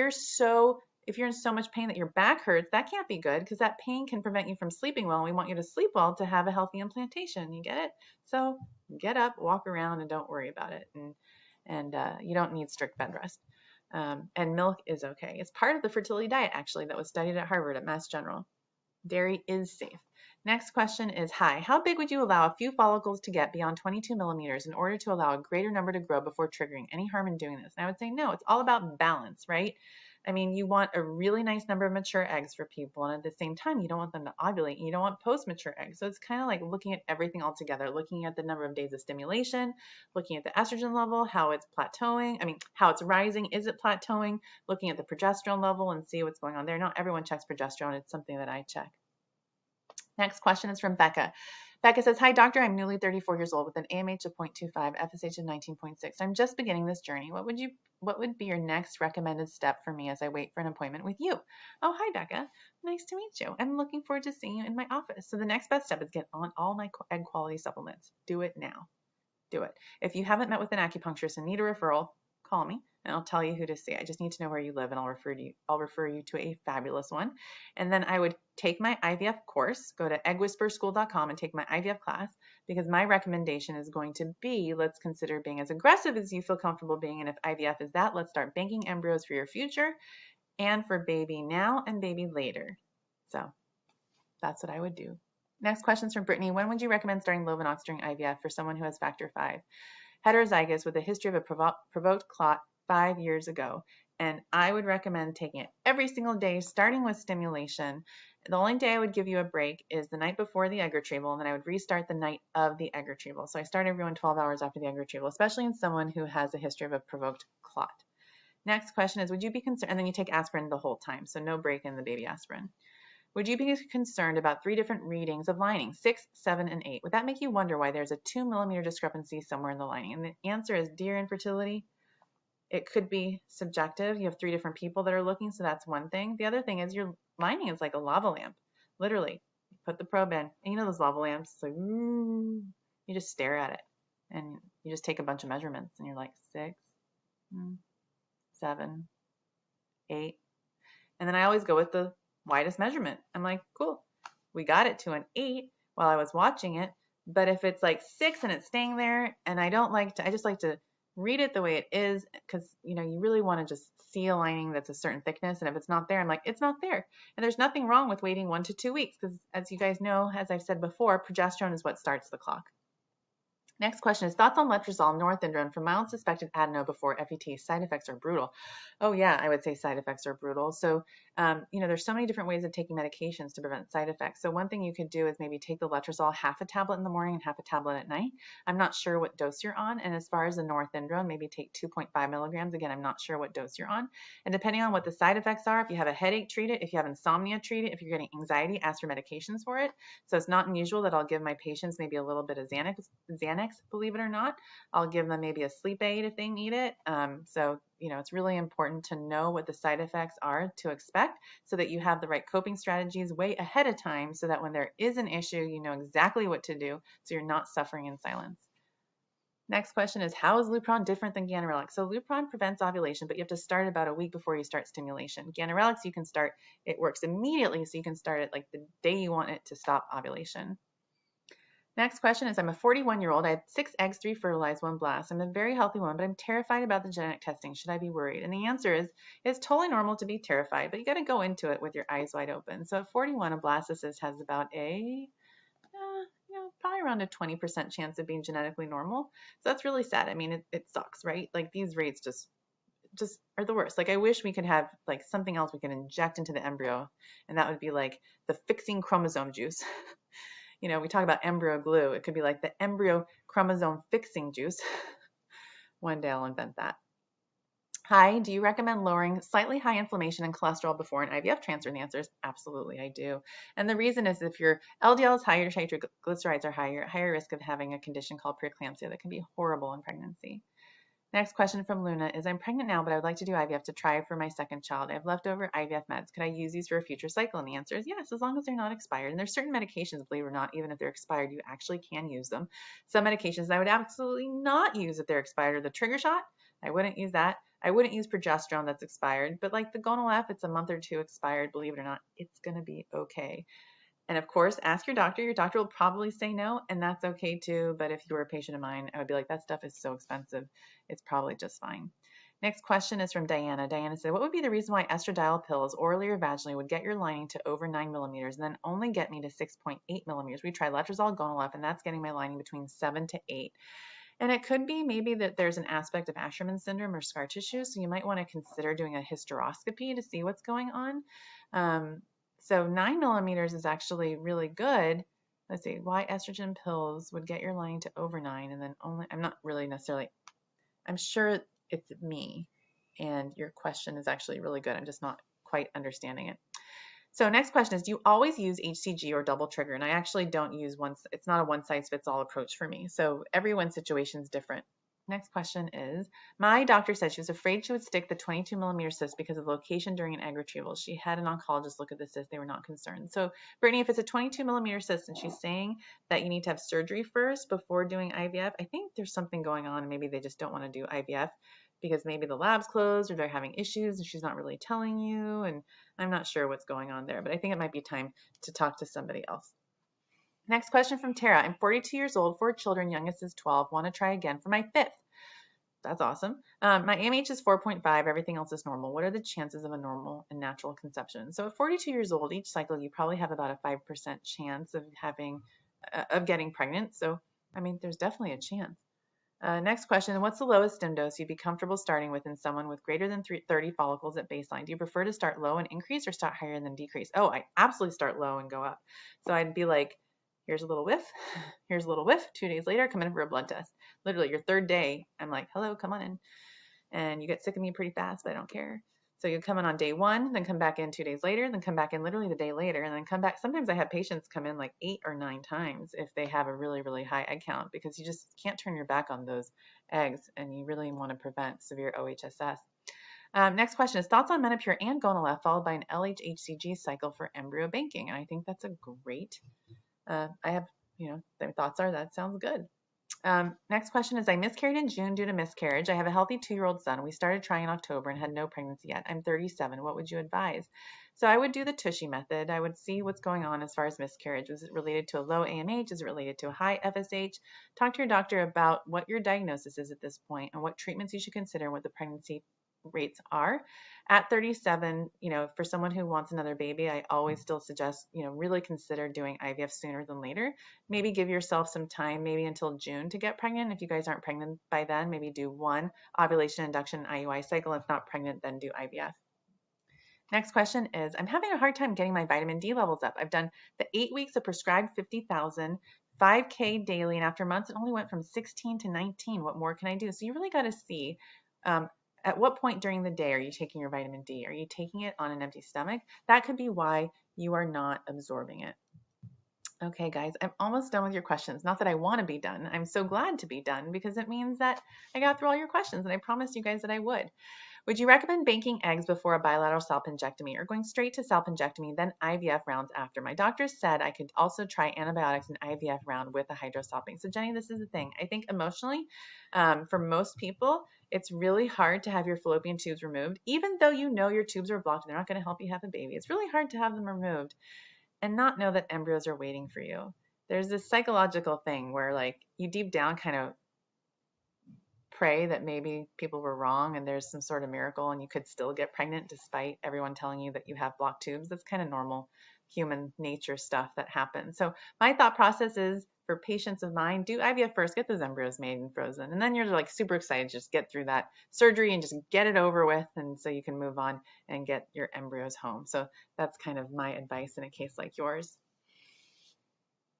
[SPEAKER 1] in so much pain that your back hurts, that can't be good because that pain can prevent you from sleeping well. And we want you to sleep well to have a healthy implantation. You get it? So get up, walk around, and don't worry about it. And you don't need strict bed rest. And milk is okay. It's part of the fertility diet, actually, that was studied at Harvard at Mass General. Dairy is safe. Next question is, hi, how big would you allow a few follicles to get beyond 22 millimeters in order to allow a greater number to grow before triggering any harm in doing this? And I would say, no, it's all about balance, right? I mean, you want a really nice number of mature eggs for people, and at the same time, you don't want them to ovulate, and you don't want post-mature eggs. So it's kind of like looking at everything all together, looking at the number of days of stimulation, looking at the estrogen level, how it's how it's rising, is it plateauing, looking at the progesterone level and see what's going on there. Not everyone checks progesterone. It's something that I check. Next question is from Becca. Becca says, hi, doctor. I'm newly 34 years old with an AMH of 0.25, FSH of 19.6. I'm just beginning this journey. What would be your next recommended step for me as I wait for an appointment with you? Oh, hi, Becca. Nice to meet you. I'm looking forward to seeing you in my office. So the next best step is get on all my egg quality supplements. Do it now. Do it. If you haven't met with an acupuncturist and need a referral, call me and I'll tell you who to see. I just need to know where you live and I'll refer you to a fabulous one. And then I would take my IVF course, go to eggwhisperschool.com and take my IVF class, because my recommendation is going to be, let's consider being as aggressive as you feel comfortable being. And if IVF is that, let's start banking embryos for your future and for baby now and baby later. So that's what I would do. Next question is from Brittany. When would you recommend starting Lovenox during IVF for someone who has factor V? Heterozygous with a history of a provoked clot 5 years ago. And I would recommend taking it every single day, starting with stimulation. The only day I would give you a break is the night before the egg retrieval, and then I would restart the night of the egg retrieval. So I start everyone 12 hours after the egg retrieval, especially in someone who has a history of a provoked clot. Next question is, would you be concerned? And then you take aspirin the whole time, so no break in the baby aspirin. Would you be concerned about 3 different readings of lining, 6, 7, and 8? Would that make you wonder why there's a 2 millimeter discrepancy somewhere in the lining? And the answer is, dear infertility, it could be subjective. You have 3 different people that are looking, so that's one thing. The other thing is your lining is like a lava lamp. Literally, you put the probe in, and those lava lamps, it's like, you just stare at it, and you just take a bunch of measurements, and you're like 6, 7, 8. And then I always go with the widest measurement. I'm like, cool, we got it to an 8 while I was watching it. But if it's like 6 and it's staying there, and I just like to read it the way it is, because you really want to just see a lining that's a certain thickness, and if it's not there, I'm like, it's not there. And there's nothing wrong with waiting 1 to 2 weeks, because as you guys know, as I've said before, progesterone is what starts the clock. Next question is, thoughts on letrozole norethindrone for mild suspected adeno before FET? Side effects are brutal. Oh yeah, I would say side effects are brutal. So, there's so many different ways of taking medications to prevent side effects. So one thing you could do is maybe take the letrozole, half a tablet in the morning and half a tablet at night. I'm not sure what dose you're on. And as far as the norethindrone, maybe take 2.5 milligrams. Again, I'm not sure what dose you're on. And depending on what the side effects are, if you have a headache, treat it. If you have insomnia, treat it. If you're getting anxiety, ask for medications for it. So it's not unusual that I'll give my patients maybe a little bit of Xanax, believe it or not. I'll give them maybe a sleep aid if they need it. So it's really important to know what the side effects are to expect, so that you have the right coping strategies way ahead of time, so that when there is an issue, you know exactly what to do, so you're not suffering in silence. Next question is, how is Lupron different than Ganarelik? So Lupron prevents ovulation, but you have to start about a week before you start stimulation. Ganarelik, you can start, it works immediately, so you can start it like the day you want it to stop ovulation. Next question is, I'm a 41-year-old. I had 6 eggs, 3 fertilized, 1 blast. I'm a very healthy woman, but I'm terrified about the genetic testing. Should I be worried? And the answer is, it's totally normal to be terrified, but you got to go into it with your eyes wide open. So at 41, a blastocyst has about probably around a 20% chance of being genetically normal. So that's really sad. I mean, it sucks, right? Like these rates just are the worst. Like I wish we could have like something else we can inject into the embryo, and that would be like the fixing chromosome juice. We talk about embryo glue. It could be like the embryo chromosome fixing juice. One day I'll invent that. Hi, do you recommend lowering slightly high inflammation and cholesterol before an IVF transfer? And the answer is absolutely, I do. And the reason is if your LDL is high, your triglycerides are high, you're at higher risk of having a condition called preeclampsia that can be horrible in pregnancy. Next question from Luna is, I'm pregnant now, but I would like to do IVF to try for my second child. I have leftover IVF meds. Could I use these for a future cycle? And the answer is yes, as long as they're not expired. And there's certain medications, believe it or not, even if they're expired, you actually can use them. Some medications I would absolutely not use if they're expired are the trigger shot. I wouldn't use that. I wouldn't use progesterone that's expired, but like the Gonal-F, it's a month or two expired. Believe it or not, it's going to be okay. And of course, ask your doctor. Your doctor will probably say no, and that's okay too. But if you were a patient of mine, I would be like, that stuff is so expensive. It's probably just fine. Next question is from Diana. Diana said, what would be the reason why estradiol pills, orally or vaginally, would get your lining to over 9 millimeters and then only get me to 6.8 millimeters? We tried letrozole, Gonal-F, and that's getting my lining between 7 to 8. And it could be maybe that there's an aspect of Asherman syndrome or scar tissue, so you might want to consider doing a hysteroscopy to see what's going on. So 9 millimeters is actually really good. Let's see, why estrogen pills would get your lining to over 9 and then only, I'm not really necessarily, I'm sure it's me, and your question is actually really good. I'm just not quite understanding it. So next question is, do you always use HCG or double trigger? And I actually don't use one, it's not a one size fits all approach for me. So everyone's situation is different. Next question is, my doctor said she was afraid she would stick the 22 millimeter cyst because of location during an egg retrieval. She had an oncologist look at the cyst. They were not concerned. So Brittany, if it's a 22 millimeter cyst and she's saying that you need to have surgery first before doing IVF, I think there's something going on and maybe they just don't want to do IVF because maybe the lab's closed or they're having issues and she's not really telling you. And I'm not sure what's going on there, but I think it might be time to talk to somebody else. Next question from Tara. I'm 42 years old, 4 children, youngest is 12. Want to try again for my 5th. That's awesome. My AMH is 4.5. Everything else is normal. What are the chances of a normal and natural conception? So at 42 years old, each cycle, you probably have about a 5% chance of getting pregnant. So, I mean, there's definitely a chance. Next question, what's the lowest stim dose you'd be comfortable starting with in someone with greater than 30 follicles at baseline? Do you prefer to start low and increase or start higher and then decrease? Oh, I absolutely start low and go up. So I'd be like, here's a little whiff, here's a little whiff. 2 days later, come in for a blood test. Literally your third day, I'm like, hello, come on in. And you get sick of me pretty fast, but I don't care. So you come in on day 1, then come back in 2 days later, then come back in literally the day later, and then come back. Sometimes I have patients come in like 8 or 9 times if they have a really, really high egg count because you just can't turn your back on those eggs and you really want to prevent severe OHSS. Next question is thoughts on Menopur and Gonal-F followed by an LH-HCG cycle for embryo banking. And I think that's a great, I have, their thoughts are that sounds good. Next question is, I miscarried in June due to miscarriage. I have a healthy 2-year-old son. We started trying in October and had no pregnancy yet. I'm 37. What would you advise? So I would do the Tushy method. I would see what's going on as far as miscarriage. Was it related to a low AMH? Is it related to a high FSH? Talk to your doctor about what your diagnosis is at this point and what treatments you should consider and what the pregnancy rates are. At 37, for someone who wants another baby, I always still suggest, really consider doing IVF sooner than later. Maybe give yourself some time, maybe until June to get pregnant. If you guys aren't pregnant by then, maybe do 1 ovulation induction IUI cycle. If not pregnant, then do IVF. Next question is, I'm having a hard time getting my vitamin D levels up. I've done the 8 weeks of prescribed 50,000, 5K daily, and after months, it only went from 16 to 19. What more can I do? So you really got to see at what point during the day are you taking your vitamin D? Are you taking it on an empty stomach? That could be why you are not absorbing it. Okay, guys, I'm almost done with your questions. Not that I want to be done. I'm so glad to be done because it means that I got through all your questions and I promised you guys that I would. Would you recommend banking eggs before a bilateral salpingectomy or going straight to salpingectomy, then IVF rounds after? My doctor said I could also try antibiotics and IVF round with a hydrosalping. So Jenny, this is the thing. I think emotionally, for most people, it's really hard to have your fallopian tubes removed, even though you know your tubes are blocked and they're not going to help you have a baby. It's really hard to have them removed and not know that embryos are waiting for you. There's this psychological thing where like you deep down kind of pray that maybe people were wrong and there's some sort of miracle and you could still get pregnant despite everyone telling you that you have blocked tubes. That's kind of normal human nature stuff that happens. So my thought process is for patients of mine, do IVF first, get those embryos made and frozen. And then you're like super excited to just get through that surgery and just get it over with. And so you can move on and get your embryos home. So that's kind of my advice in a case like yours.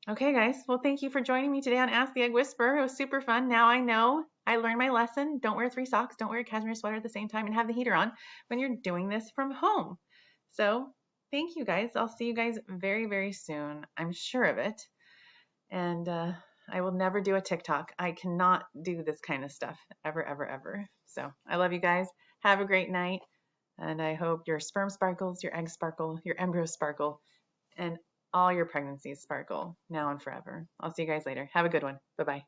[SPEAKER 1] Okay, guys. Well, thank you for joining me today on Ask the Egg Whisperer. It was super fun. Now I know. I learned my lesson. Don't wear 3 socks. Don't wear a cashmere sweater at the same time and have the heater on when you're doing this from home. So thank you, guys. I'll see you guys very, very soon. I'm sure of it. And I will never do a TikTok. I cannot do this kind of stuff ever, ever, ever. So I love you guys. Have a great night. And I hope your sperm sparkles, your eggs sparkle, your embryos sparkle, and all your pregnancies sparkle now and forever. I'll see you guys later. Have a good one. Bye-bye.